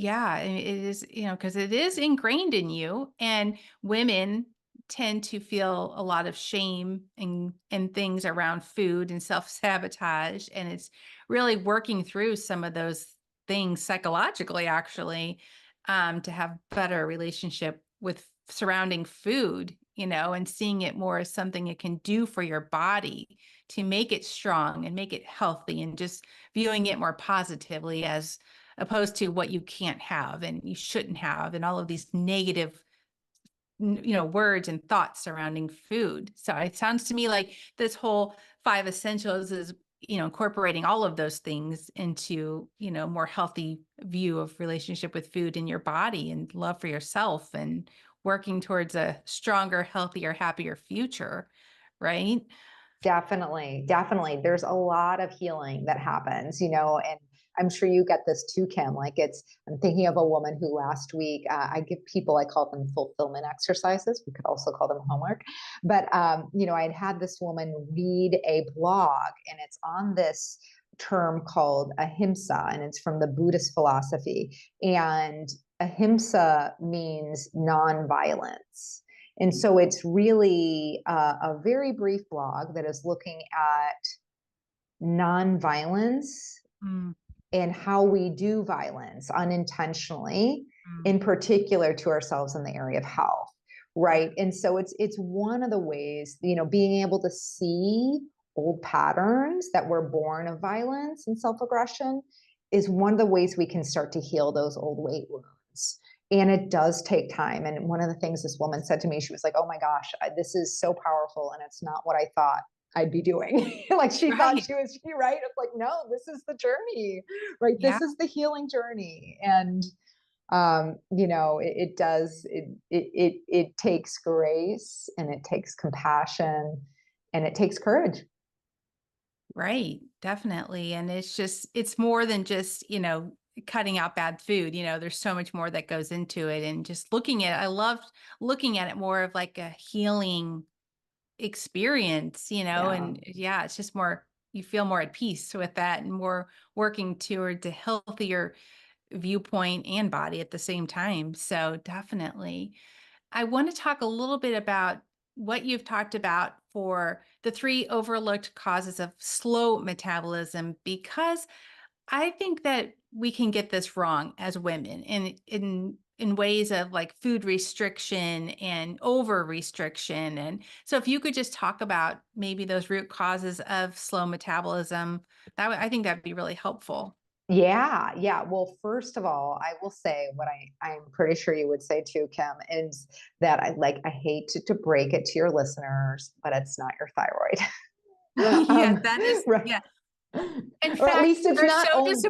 yeah, and it is, because it is ingrained in you, and women tend to feel a lot of shame and things around food and self-sabotage, and it's really working through some of those things psychologically, actually, to have better relationship with surrounding food, and seeing it more as something it can do for your body to make it strong and make it healthy, and just viewing it more positively as opposed to what you can't have and you shouldn't have, and all of these negative, words and thoughts surrounding food. So it sounds to me like this whole 5 essentials is, incorporating all of those things into, more healthy view of relationship with food in your body and love for yourself and working towards a stronger, healthier, happier future. Right. definitely. Definitely. There's a lot of healing that happens, and I'm sure you get this too, Kim. I'm thinking of a woman who last week, I give people, I call them fulfillment exercises. We could also call them homework. But, I'd had this woman read a blog, and it's on this term called ahimsa, and it's from the Buddhist philosophy. And ahimsa means nonviolence. And so it's really a very brief blog that is looking at nonviolence Mm, and how we do violence unintentionally, mm, in particular to ourselves in the area of health, yeah. right? And so it's one of the ways, being able to see old patterns that were born of violence and self-aggression is one of the ways we can start to heal those old weight wounds. And it does take time. And one of the things this woman said to me, she was like, oh my gosh, this is so powerful. And it's not what I thought I'd be doing. Like she thought Right. she was right. It's like, no, this is the journey, right? Yeah. This is the healing journey. And it does, it takes grace, and it takes compassion, and it takes courage. Right. Definitely. And it's more than just, cutting out bad food. There's so much more that goes into it. And just I loved looking at it more of like a healing experience, Yeah, and yeah, it's just more, you feel more at peace with that and more working toward a healthier viewpoint and body at the same time. So definitely. I want to talk a little bit about what you've talked about for the 3 overlooked causes of slow metabolism, because I think that we can get this wrong as women in ways of like food restriction and over restriction. And so if you could just talk about maybe those root causes of slow metabolism, I think that'd be really helpful. Yeah, yeah. Well, first of all, I will say what I'm pretty sure you would say too, Kim, is that I hate to break it to your listeners, but it's not your thyroid. Yeah, that is, Right. yeah. In Or at fact, least it's they're not so owned.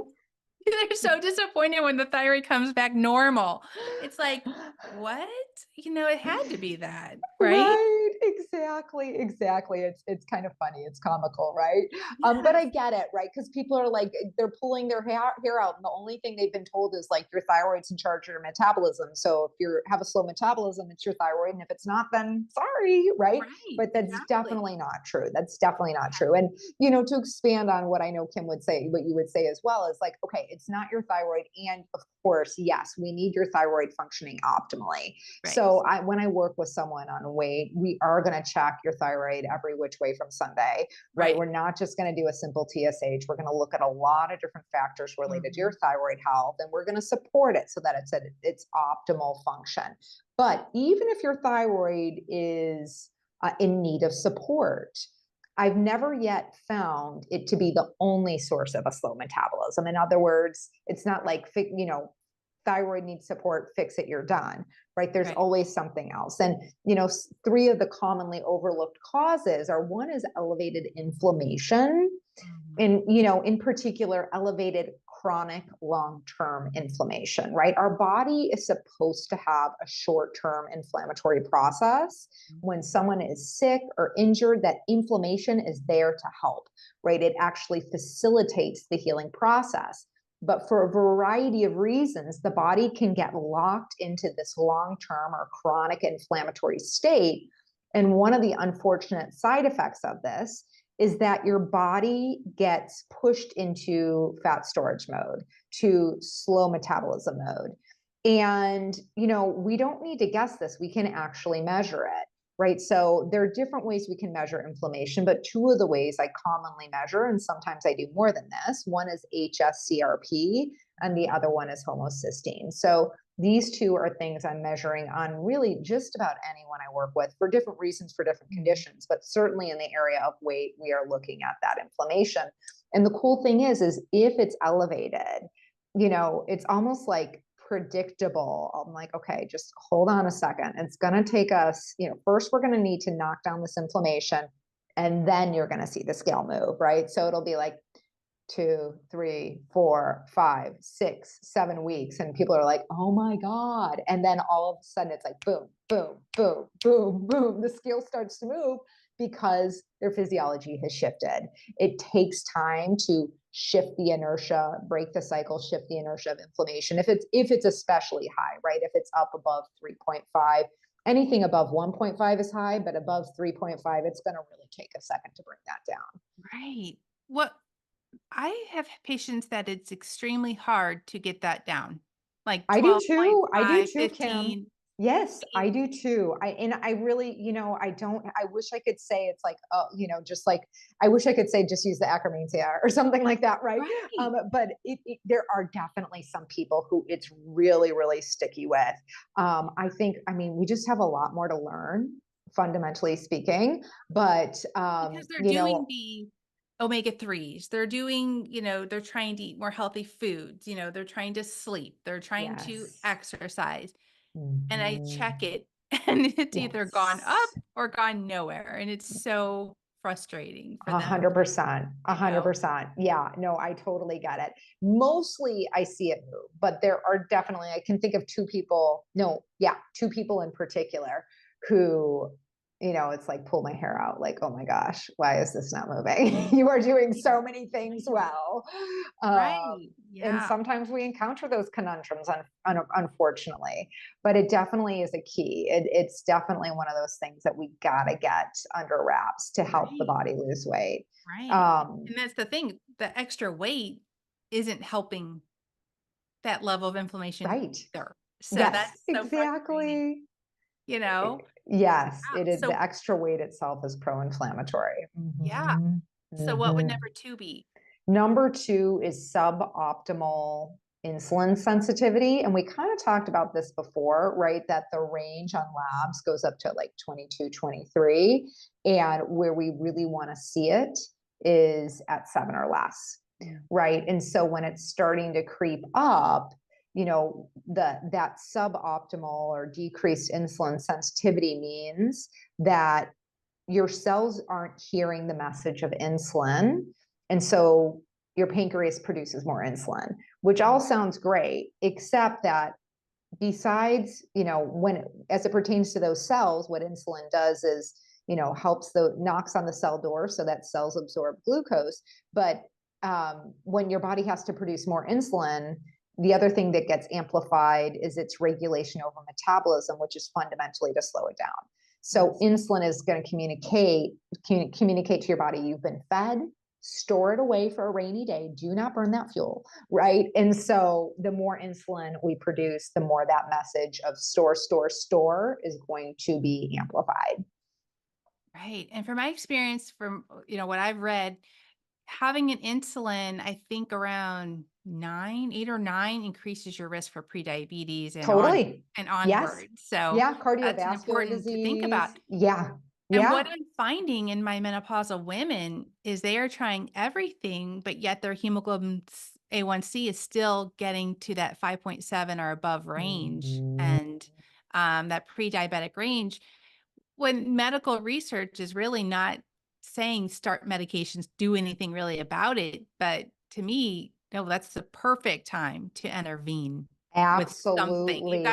they're so disappointed when the thyroid comes back normal. It's like, what? It had to be that, right? Right, exactly, exactly. It's kind of funny. It's comical, right? But I Yes. get it, right? Because people are like they're pulling their hair out, and the only thing they've been told is like your thyroid's in charge of your metabolism. So if you have a slow metabolism, it's your thyroid, and if it's not, then sorry, right? Right. But that's Exactly. definitely not true. That's definitely not true. And to expand on what I know Kim would say, what you would say as well is like, okay, it's not your thyroid, and of course, yes, we need your thyroid functioning optimally. Right. So when I work with someone on weight, we are going to check your thyroid every which way from Sunday, right? Right. We're not just going to do a simple TSH. We're going to look at a lot of different factors related to your Mhm. thyroid health, and we're going to support it so that it's at its optimal function. But even if your thyroid is in need of support, I've never yet found it to be the only source of a slow metabolism. In other words, it's not like, thyroid needs support, fix it, you're done, right? There's Right. always something else. And, three of the commonly overlooked causes are one is elevated inflammation, Mhm. and, in particular, elevated chronic long-term inflammation, right? Our body is supposed to have a short-term inflammatory process. When someone is sick or injured, that inflammation is there to help, right? It actually facilitates the healing process. But for a variety of reasons, the body can get locked into this long-term or chronic inflammatory state. And one of the unfortunate side effects of this is that your body gets pushed into fat storage mode, to slow metabolism mode. And, we don't need to guess this, we can actually measure it, right? So there are different ways we can measure inflammation, but two of the ways I commonly measure, and sometimes I do more than this, one is HSCRP and the other one is homocysteine. So these two are things I'm measuring on really just about anyone I work with for different reasons, for different conditions, but certainly in the area of weight, we are looking at that inflammation. And the cool thing is if it's elevated, it's almost like predictable. I'm like, okay, just hold on a second. It's going to take us, first we're going to need to knock down this inflammation, and then you're going to see the scale move, right? So it'll be like 2, 3, 4, 5, 6, 7 weeks. And people are like, oh my God. And then all of a sudden it's like, boom, boom, boom, boom, boom. The scale starts to move because their physiology has shifted. It takes time to shift the inertia, break the cycle, shift the inertia of inflammation. If it's especially high, right? If it's up above 3.5, anything above 1.5 is high, but above 3.5, it's going to really take a second to bring that down. Right. What I have patients that it's extremely hard to get that down. Like I do too. I do 12.5, too, Kim. 15. Yes, I I mean, do too. I really, I don't, I wish I could say it's like, oh, just like, I wish I could say just use the acromencia or something like that, right? right. But there are definitely some people who it's really, really sticky with. I mean, we just have a lot more to learn, fundamentally speaking, but, Because they're doing the omega 3s. They're doing, they're trying to eat more healthy foods, they're trying to sleep, they're trying to yes. exercise. And I check Mhm. it and it's either gone up Yes. or gone nowhere. And it's so frustrating for A them, 100%, a you hundred know. percent. Yeah, no, I totally get it. Mostly I see it move, but there are definitely, I can think of two people, no, yeah, two people in particular who, it's like pull my hair out, like, oh my gosh, why is this not moving? You are doing so many things well. Right. And Yeah. sometimes we encounter those conundrums, unfortunately, but it definitely is a key. It's definitely one of those things that we gotta get under wraps to help the Right. body lose weight. Right. Um, And that's the thing. The extra weight isn't helping that level of inflammation right. either. So Yes, that's so frustrating, exactly. you know? Yes, Yeah. it is. The So extra weight itself is pro-inflammatory. yeah. Mhm. So what would Mhm. number 2 be? Number two is suboptimal insulin sensitivity. And we kind of talked about this before, right? That the range on labs goes up to like 22, 23. And where we really want to see it is at 7 or less. right? And so when it's starting to creep up, that suboptimal or decreased insulin sensitivity means that your cells aren't hearing the message of insulin. And so your pancreas produces more insulin, which all sounds great, except that besides, when, as it pertains to those cells, what insulin does is, knocks on the cell door so that cells absorb glucose. But when your body has to produce more insulin, the other thing that gets amplified is its regulation over metabolism, which is fundamentally to slow it down. So insulin is going to communicate to your body, you've been fed, store it away for a rainy day, do not burn that fuel, right? And so the more insulin we produce, the more that message of store is going to be amplified. Right. And from my experience, from what I've read, having an insulin, I think around 8 or 9 increases your risk for prediabetes and Totally. Yes. onward. So Yeah. that's an Cardiovascular important to think disease. about. Yeah. And what Yeah. I'm finding in my menopausal women is they are trying everything, but yet their hemoglobin A1C is still getting to that 5.7 or above range, and that pre-diabetic range, when medical research is really not saying start medications, do anything really about it. But to me, no, that's the perfect time to intervene with something. Absolutely.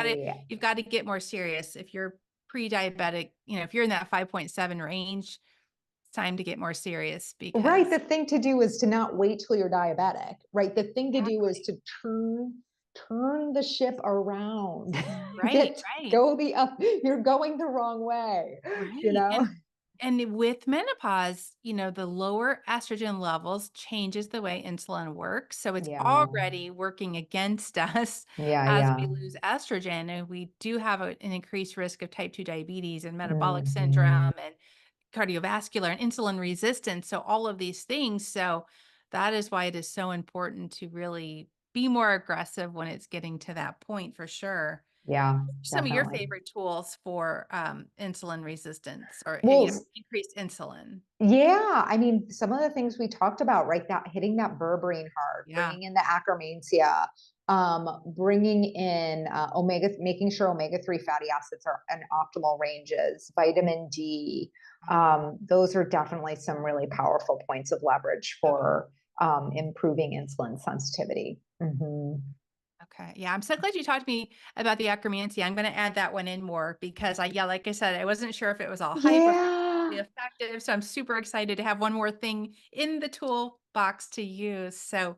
You've got to get more serious. If you're pre-diabetic, if you're in that 5.7 range, it's time to get more serious Right. because The thing to do is to not wait till you're diabetic, right? The thing to do is exactly. to turn the ship around. Right, right, You're going the wrong way, right. And with menopause, the lower estrogen levels changes the way insulin works. So it's Yeah. already working against us Yeah. as Yeah. we lose estrogen. And we do have an increased risk of type 2 diabetes and metabolic Mhm. syndrome and cardiovascular and insulin resistance. So all of these things. So that is why it is so important to really be more aggressive when it's getting to that point for sure. Yeah, Some of your definitely. favorite tools for insulin resistance or Well, increased insulin? yeah, I mean, some of the things we talked about, right? That hitting that berberine hard, Yeah. bringing in the akkermansia, bringing in making sure omega-3 fatty acids are in optimal ranges, vitamin D. Those are definitely some really powerful points of leverage for improving insulin sensitivity. Mm-hmm. Okay. Yeah. I'm so glad you talked to me about the acromancy. I'm going to add that one in more because like I said, I wasn't sure if it was all hype or if it was Yeah. really effective. So I'm super excited to have one more thing in the toolbox to use. So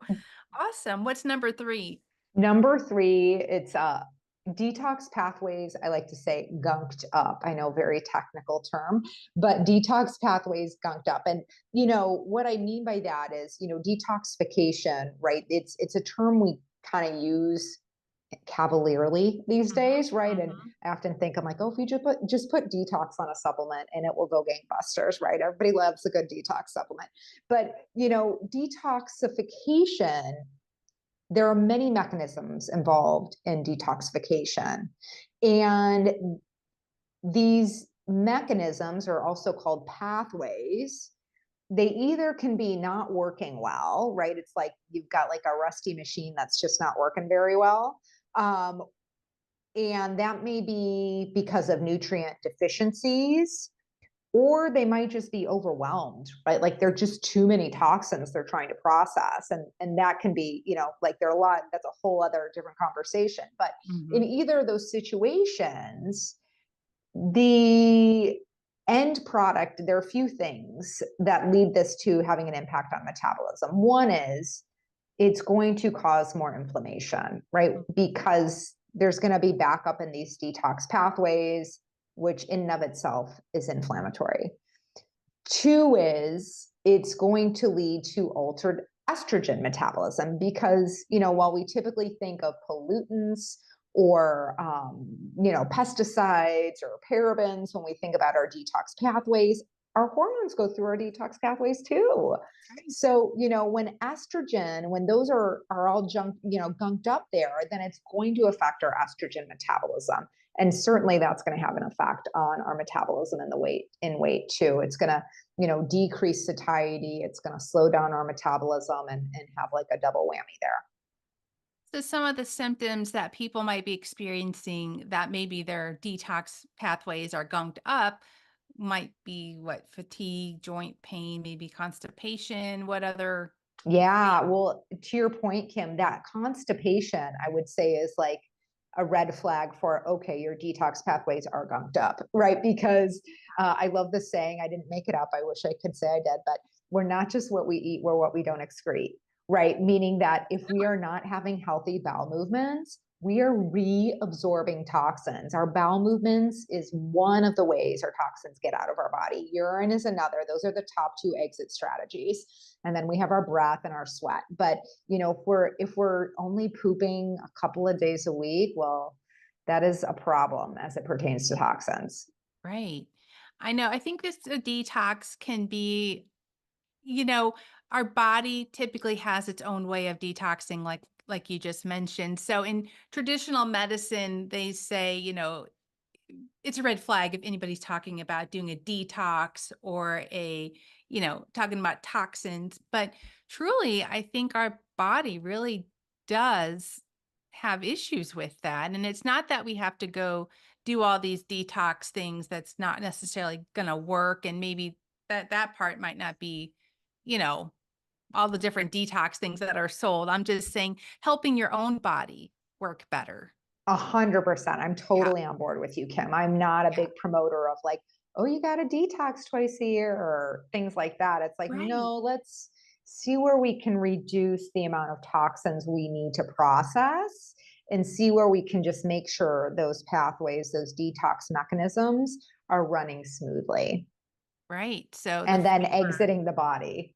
awesome. What's number 3? Number 3, it's detox pathways. I like to say gunked up. I know, very technical term, but detox pathways gunked up. And what I mean by that is, detoxification, right? It's a term we kind of use cavalierly these days, right? And I often think, I'm like, oh, if you just put detox on a supplement and it will go gangbusters, right? Everybody loves a good detox supplement. But detoxification, there are many mechanisms involved in detoxification. And these mechanisms are also called pathways. They either can be not working well, right? It's like you've got like a rusty machine that's just not working very well. And that may be because of nutrient deficiencies, or they might just be overwhelmed, right? Like there are just too many toxins they're trying to process. And that can be, like there are a lot, that's a whole other different conversation. But in either of those situations, the end product, there are a few things that lead this to having an impact on metabolism. One is it's going to cause more inflammation, right? Because there's going to be backup in these detox pathways, which in and of itself is inflammatory. 2 is it's going to lead to altered estrogen metabolism because, while we typically think of pollutants or, pesticides or parabens when we think about our detox pathways, our hormones go through our detox pathways too. So, when those are all gunked up there, then it's going to affect our estrogen metabolism. And certainly that's going to have an effect on our metabolism and the weight too. It's going to, decrease satiety. It's going to slow down our metabolism and have like a double whammy there. So some of the symptoms that people might be experiencing that maybe their detox pathways are gunked up might be what? Fatigue, joint pain, maybe constipation. What other Yeah, things? well, to your point, Kim, that constipation, I would say, is like a red flag for, okay, your detox pathways are gunked up, right? Because I love the saying, I didn't make it up. I wish I could say I did, but we're not just what we eat, we're what we don't excrete, right? Meaning that if we are not having healthy bowel movements, we are reabsorbing toxins. Our bowel movements is one of the ways our toxins get out of our body. Urine is another. Those are the top two exit strategies. And then we have our breath and our sweat. But if we're only pooping a couple of days a week, well, that is a problem as it pertains to toxins. Right. I know. I think this a detox can be, you know, our body typically has its own way of detoxing, like you just mentioned. So in traditional medicine, they say, it's a red flag if anybody's talking about doing a detox or talking about toxins. But truly, I think our body really does have issues with that. And it's not that we have to go do all these detox things that's not necessarily going to work. And maybe that part might not be, you know, all the different detox things that are sold. I'm just saying helping your own body work better. 100%. I'm Yeah. totally on board with you, Kim. I'm not a Yeah. big promoter of like, oh, you got to detox twice a year or things like that. It's like, Right. no, let's see where we can reduce the amount of toxins we need to process and see where we can just make sure those pathways, those detox mechanisms are running smoothly Right. So the and then fiber, exiting the body.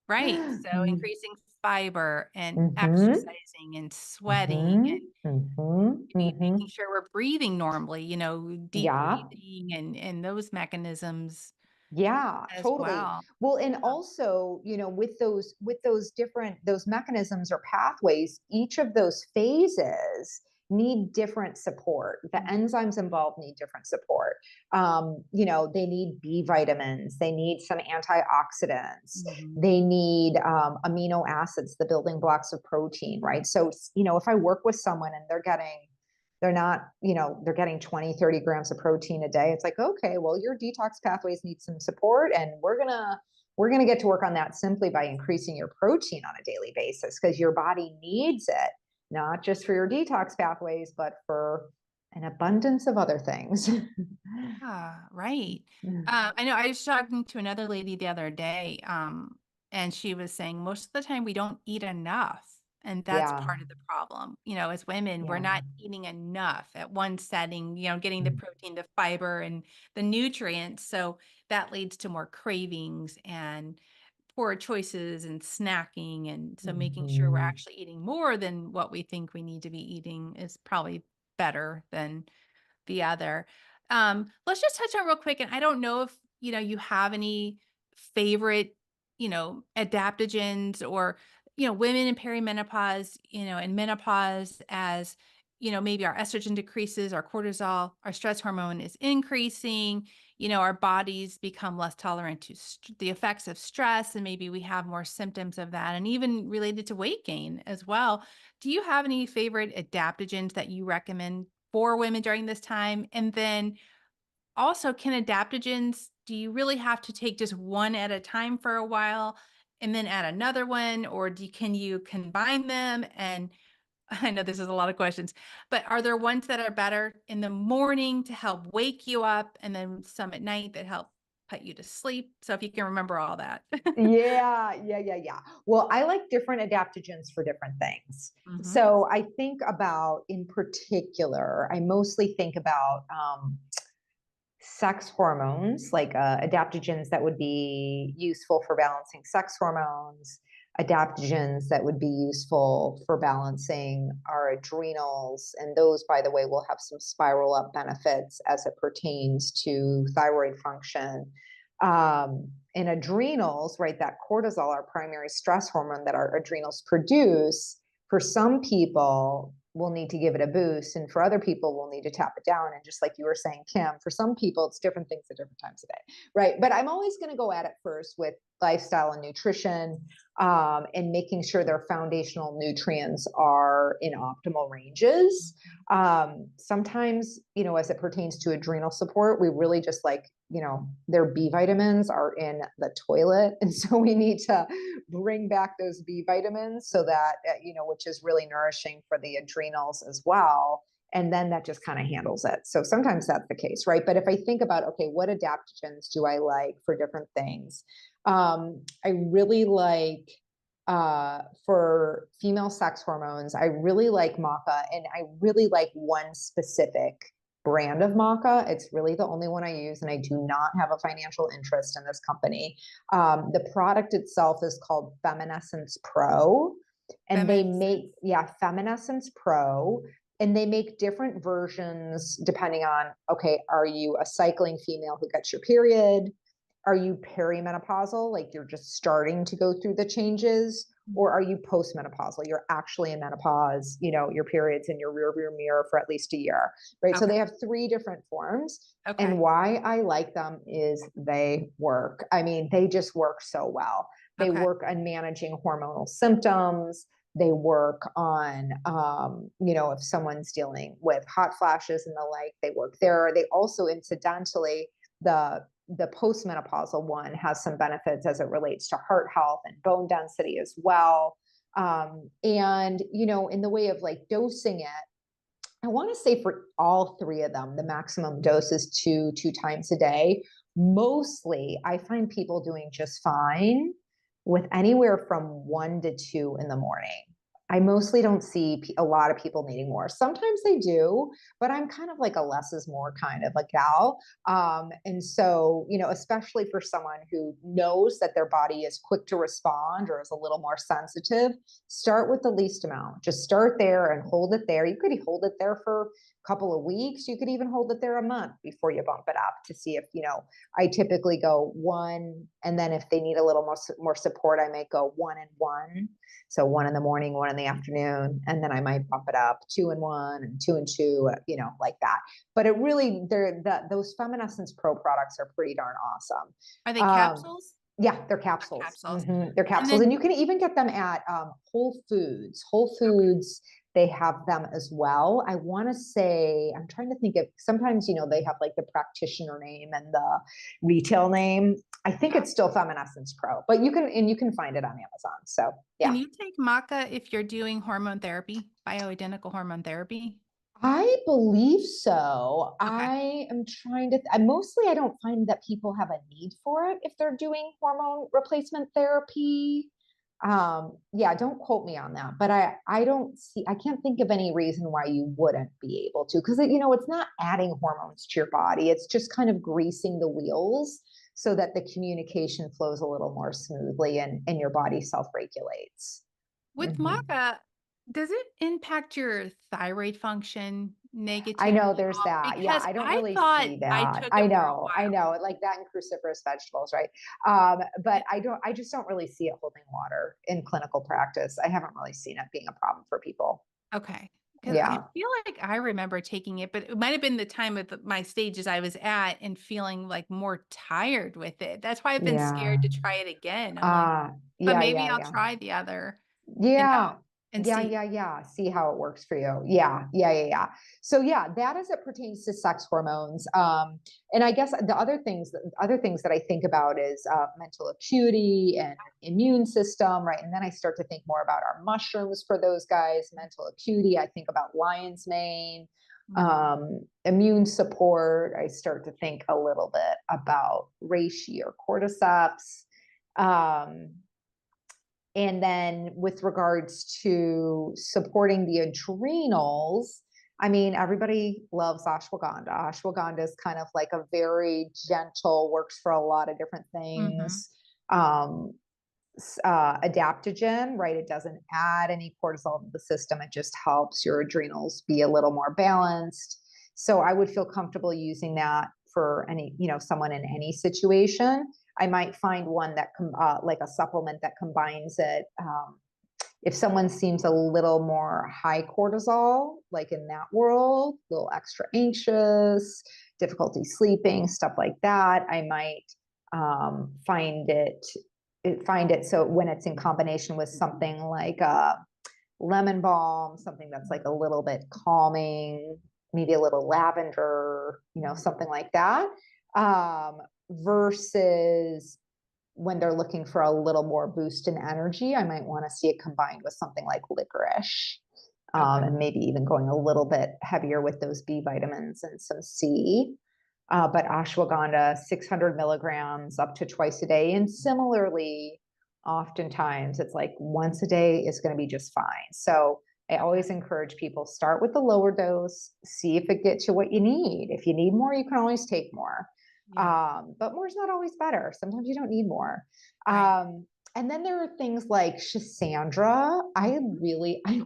right. So Mm-hmm, increasing fiber and mm-hmm, exercising and sweating mm-hmm, and maybe mm-hmm. making sure we're breathing normally, deep Yeah. breathing and those mechanisms Yeah, as totally. well. Well, and Yeah. also, with those different those mechanisms or pathways, each of those phases need different support. The Mhm. enzymes involved need different support. They need B vitamins, they need some antioxidants, Mhm. they need amino acids, the building blocks of protein, right? So, if I work with someone and they're not, they're getting 20, 30 grams of protein a day. It's like, okay, well, your detox pathways need some support. And we're gonna get to work on that simply by increasing your protein on a daily basis because your body needs it, not just for your detox pathways, but for an abundance of other things. Ah, right. I know I was talking to another lady the other day, and she was saying most of the time we don't eat enough. And that's Yeah. part of the problem. As women, we're Yeah. not eating enough at one setting, getting the protein, the fiber, and the nutrients. So that leads to more cravings and poor choices and snacking. And so making sure we're Mhm. actually eating more than what we think we need to be eating is probably better than the other. Let's just touch on real quick, and I don't know if you have any favorite, adaptogens or women in perimenopause, and menopause as maybe our estrogen decreases, our cortisol, our stress hormone is increasing. Our bodies become less tolerant to the effects of stress, and maybe we have more symptoms of that, and even related to weight gain as well. Do you have any favorite adaptogens that you recommend for women during this time? And then also, can adaptogens, do you really have to take just one at a time for a while and then add another one? Or can you combine them? And I know this is a lot of questions, but are there ones that are better in the morning to help wake you up and then some at night that help put you to sleep? So if you can remember all that. Yeah, yeah, yeah, yeah. Well, I like different adaptogens for different things. Hmm. So I think about, in particular, I mostly think about sex hormones, like adaptogens that would be useful for balancing sex hormones, adaptogens that would be useful for balancing our adrenals. And those, by the way, will have some spiral up benefits as it pertains to thyroid function. In adrenals, right, that cortisol, our primary stress hormone that our adrenals produce, for some people, we'll need to give it a boost. And for other people, we'll need to tap it down. And just like you were saying, Kim, for some people, it's different things at different times of day. Right. But I'm always going to go at it first with lifestyle and nutrition, and making sure their foundational nutrients are in optimal ranges. Sometimes, as it pertains to adrenal support, we really just their B vitamins are in the toilet. And so we need to bring back those B vitamins so that, which is really nourishing for the adrenals as well. And then that just kind of handles it. So sometimes that's the case, right? But if I think about, okay, what adaptogens do I like for different things? I really like, for female sex hormones, I really like maca, and I really like one specific brand of maca. It's really the only one I use, and I do not have a financial interest in this company. The product itself is called Feminescence Pro, and they make, Feminescence Pro. And they make different versions depending on, okay, are you a cycling female who gets your period? Are you perimenopausal, like you're just starting to go through the changes? Or are you postmenopausal? You're actually in menopause, your period's in your rearview mirror for at least a year, right? Okay. So they have 3 different forms. Okay. And why I like them is they work. I mean, they just work so well. They work on managing hormonal symptoms. They work on, if someone's dealing with hot flashes and the like, they work there. They also, incidentally, the postmenopausal one has some benefits as it relates to heart health and bone density as well. And, in the way of dosing it, I want to say for all 3 of them, the maximum dose is two times a day. Mostly, I find people doing just fine with anywhere from 1 to 2 in the morning. I mostly don't see a lot of people needing more. Sometimes they do, but I'm kind of like a less is more kind of a gal. And so, especially for someone who knows that their body is quick to respond or is a little more sensitive, start with the least amount. Just start there and hold it there. You could hold it there for a couple of weeks. You could even hold it there a month before you bump it up to see if, I typically go 1. And then if they need a little more support, I might go 1 and 1. So 1 in the morning, 1 in the afternoon, and then I might bump it up 2 and 1 and 2 and 2, like that. But it really, those Feminescence Pro products are pretty darn awesome. Are they capsules? Yeah, they're capsules. Capsules. Mm-hmm. They're capsules, and you can even get them at Whole Foods. Whole Foods, they have them as well. I want to say, I'm trying to think of, sometimes, they have the practitioner name and the retail name. I think it's still Feminescence Pro, but you can find it on Amazon. So yeah. Can you take maca if you're doing hormone therapy, bioidentical hormone therapy? I believe so. Okay. I am trying to, mostly I don't find that people have a need for it if they're doing hormone replacement therapy. Don't quote me on that, but I can't think of any reason why you wouldn't be able to, because it's not adding hormones to your body. It's just kind of greasing the wheels so that the communication flows a little more smoothly and your body self-regulates. With maca, does it impact your thyroid function negatively? I know there's that. Because I don't really see that. I know like that in cruciferous vegetables, right? But I just don't really see it holding water in clinical practice. I haven't really seen it being a problem for people. Okay. Because I feel like I remember taking it, but it might have been the time of my stages I was at and feeling more tired with it. That's why I've been scared to try it again. I'm but maybe I'll try the other. And see. See how it works for you. So that as it pertains to sex hormones. And I guess the other things that I think about is mental acuity and immune system, right? And then I start to think more about our mushrooms for those guys. Mental acuity, I think about lion's mane. Immune support, I start to think a little bit about reishi or cordyceps. And then with regards to supporting the adrenals, I mean, everybody loves ashwagandha. Ashwagandha is kind of like a very gentle, works for a lot of different things. Adaptogen, right? It doesn't add any cortisol to the system. It just helps your adrenals be a little more balanced. So I would feel comfortable using that for any, someone in any situation. I might find one that like a supplement that combines it If someone seems a little more high cortisol, like in that world, a little extra anxious, difficulty sleeping, stuff like that, I might find it so when it's in combination with something like lemon balm, something that's like a little bit calming, maybe a little lavender, something like that, versus when they're looking for a little more boost in energy, I might want to see it combined with something like licorice. And maybe even going a little bit heavier with those B vitamins and some C. But ashwagandha, 600 milligrams up to twice a day. And similarly, oftentimes it's like once a day is going to be just fine. So I always encourage people, start with the lower dose, see if it gets you what you need. If you need more, you can always take more. But more is not always better. Sometimes you don't need more. And then there are things like Schisandra. I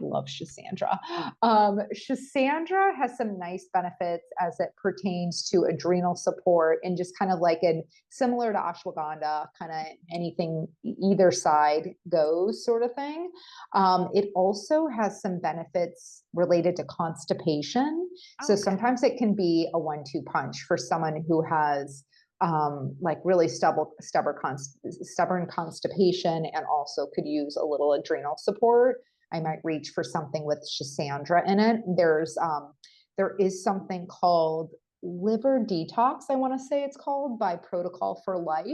love Schisandra. Schisandra has some nice benefits as it pertains to adrenal support and just kind of like similar to ashwagandha, kind of anything either side goes sort of thing. It also has some benefits related to constipation. So sometimes it can be a 1-2 punch for someone who has like really stubborn constipation and also could use a little adrenal support. I might reach for something with Schisandra in it. There is something called liver detox, I want to say it's called, by Protocol for Life,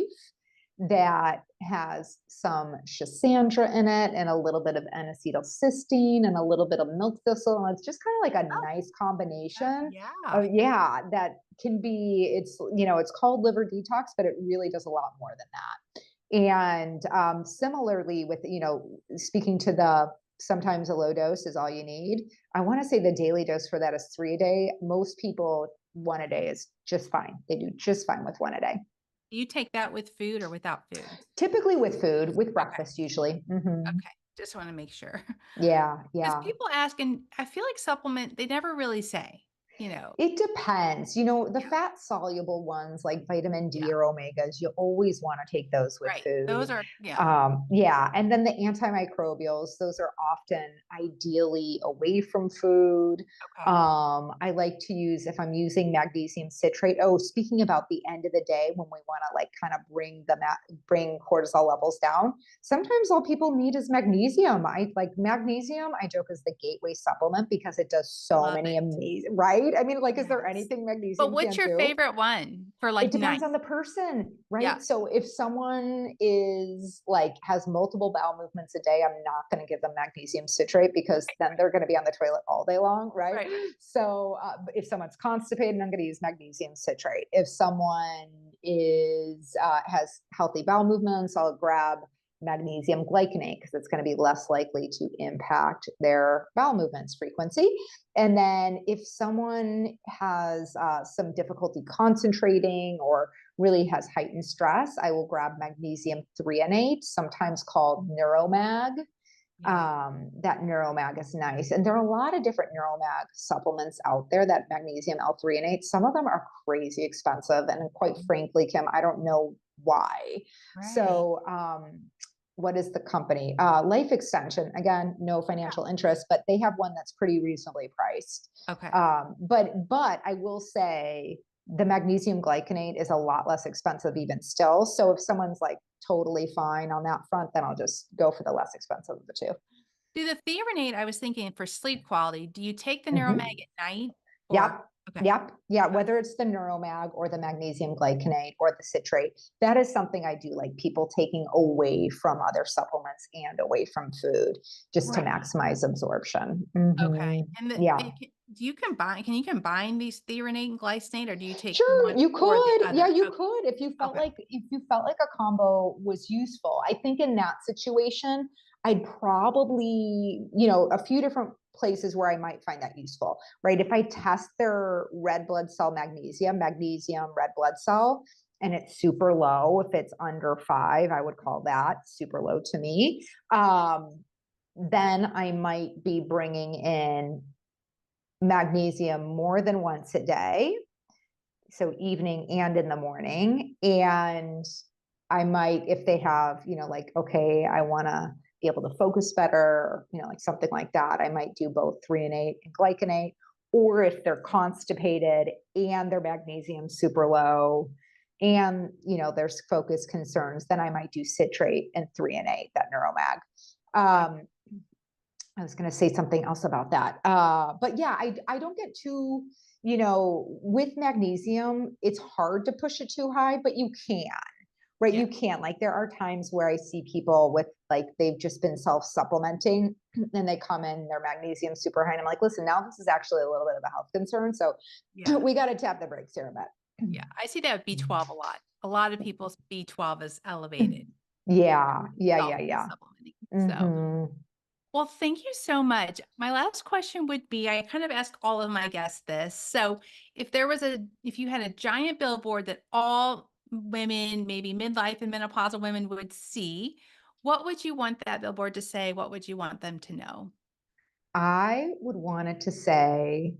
that has some Schisandra in it and a little bit of N-acetylcysteine and a little bit of milk thistle. And it's just kind of like a nice combination. That can be, it's called liver detox, but it really does a lot more than that. And similarly with, speaking to the sometimes a low dose is all you need. I want to say the daily dose for that is 3 a day. Most people, 1 a day is just fine. They do just fine with 1 a day. Do you take that with food or without food? Typically with food, with breakfast usually. Okay, just want to make sure. Yeah. Because people ask, and I feel like supplement, they never really say. It depends. The fat soluble ones like vitamin D or omegas, you always want to take those with food. Those are, And then the antimicrobials, those are often ideally away from food. I like to use, if I'm using magnesium citrate. Oh, speaking about the end of the day, when we want to like kind of bring cortisol levels down, sometimes all people need is magnesium. I like magnesium, I joke, is the gateway supplement because it does so many amazing, right? I mean, like, is there anything magnesium But what's your favorite one for like It depends on the person, right? Yeah. So if someone is like, has multiple bowel movements a day, I'm not going to give them magnesium citrate because then they're going to be on the toilet all day long, right? So if someone's constipated, I'm going to use magnesium citrate. If someone has healthy bowel movements, I'll grab magnesium glycinate because it's going to be less likely to impact their bowel movements frequency. And then if someone has some difficulty concentrating or really has heightened stress, I will grab magnesium threonate, sometimes called Neuromag. That Neuromag is nice. And there are a lot of different Neuromag supplements out there, that magnesium L-threonate. Some of them are crazy expensive. And quite frankly, Kim, I don't know why. So what is the company? Life Extension, again, no financial interest, but they have one that's pretty reasonably priced. But I will say the magnesium glycinate is a lot less expensive even still. So if someone's like totally fine on that front, then I'll just go for the less expensive of the two. Do the threonate, I was thinking for sleep quality, do you take the Neuromag at night? Yeah. Whether it's the Neuromag or the magnesium glycinate or the citrate, that is something I do like people taking away from other supplements and away from food just to maximize absorption. And do you combine, can you combine these threonate and glycinate, or do you take one you could. Yeah, you could if you felt like a combo was useful. I think in that situation, I'd probably, a few different places where I might find that useful, right? If I test their red blood cell magnesium, red blood cell, and it's super low, if it's under 5, I would call that super low to me. Then I might be bringing in magnesium more than once a day. So evening and in the morning. And I might, if they have, like, okay, I want to be able to focus better, like something like that. I might do both threonate and glycinate. Or if they're constipated and their magnesium super low and, there's focus concerns, then I might do citrate and threonate, that neuromag. I was going to say something else about that. But yeah, I don't get too, with magnesium, it's hard to push it too high, but you can, right? Yeah. You can. Like, there are times where I see people with, like, they've just been self-supplementing and they come in, their magnesium super high. And I'm like, listen, now this is actually a little bit of a health concern. So Yeah. we got to tap the brakes here a bit. Yeah. I see that with B12 a lot. A lot of people's B12 is elevated. Yeah. Supplementing. So, Mm-hmm. well, thank you so much. My last question would be, I kind of ask all of my guests this. So if you had a giant billboard that all women, maybe midlife and menopausal women would see, what would you want that billboard to say? What would you want them to know? I would want it to say,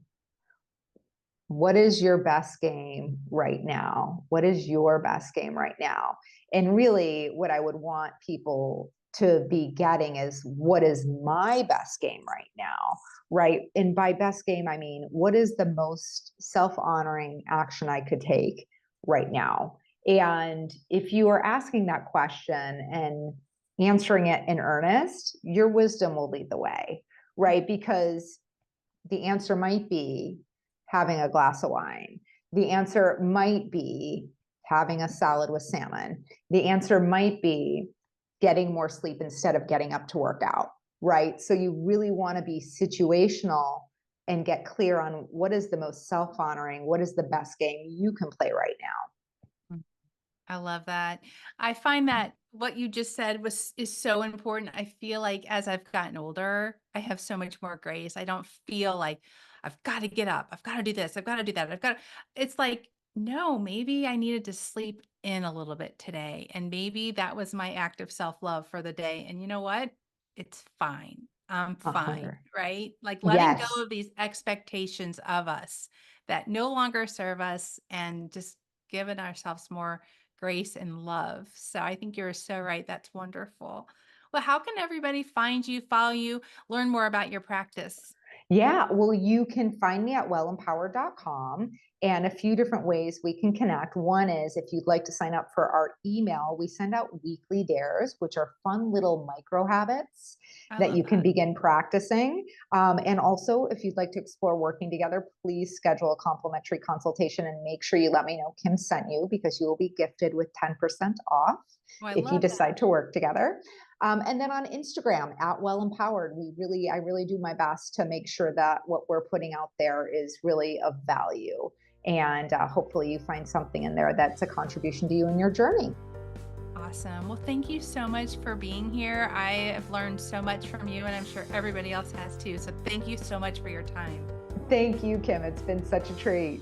what is your best game right now? What is your best game right now? And really, what I would want people to be getting is, what is my best game right now? Right. And by best game, I mean, what is the most self-honoring action I could take right now? And if you are asking that question and answering it in earnest, your wisdom will lead the way, right? Because the answer might be having a glass of wine. The answer might be having a salad with salmon. The answer might be getting more sleep instead of getting up to work out, right? So you really want to be situational and get clear on what is the most self-honoring, what is the best game you can play right now. I love that. I find that what you just said is so important. I feel like as I've gotten older, I have so much more grace. I don't feel like I've got to get up. I've got to do this. I've got to do that. It's like, no, maybe I needed to sleep in a little bit today. And maybe that was my act of self-love for the day. And you know what? It's fine. I'm fine, 100. right? Like letting Yes. go of these expectations of us that no longer serve us and just giving ourselves more grace and love. So I think you're so right. That's wonderful. Well, how can everybody find you, follow you, learn more about your practice? Yeah, well, you can find me at wellempowered.com, and a few different ways we can connect. One is, if you'd like to sign up for our email, we send out weekly dares, which are fun little micro habits I that love you can that. begin practicing. And also, if you'd like to explore working together, please schedule a complimentary consultation and make sure you let me know Kim sent you, because you will be gifted with 10% off Oh, I if you love that. decide to work together. And then on Instagram at Well Empowered, I really do my best to make sure that what we're putting out there is really of value. And hopefully you find something in there that's a contribution to you in your journey. Awesome. Well, thank you so much for being here. I have learned so much from you, and I'm sure everybody else has too. So thank you so much for your time. Thank you, Kim. It's been such a treat.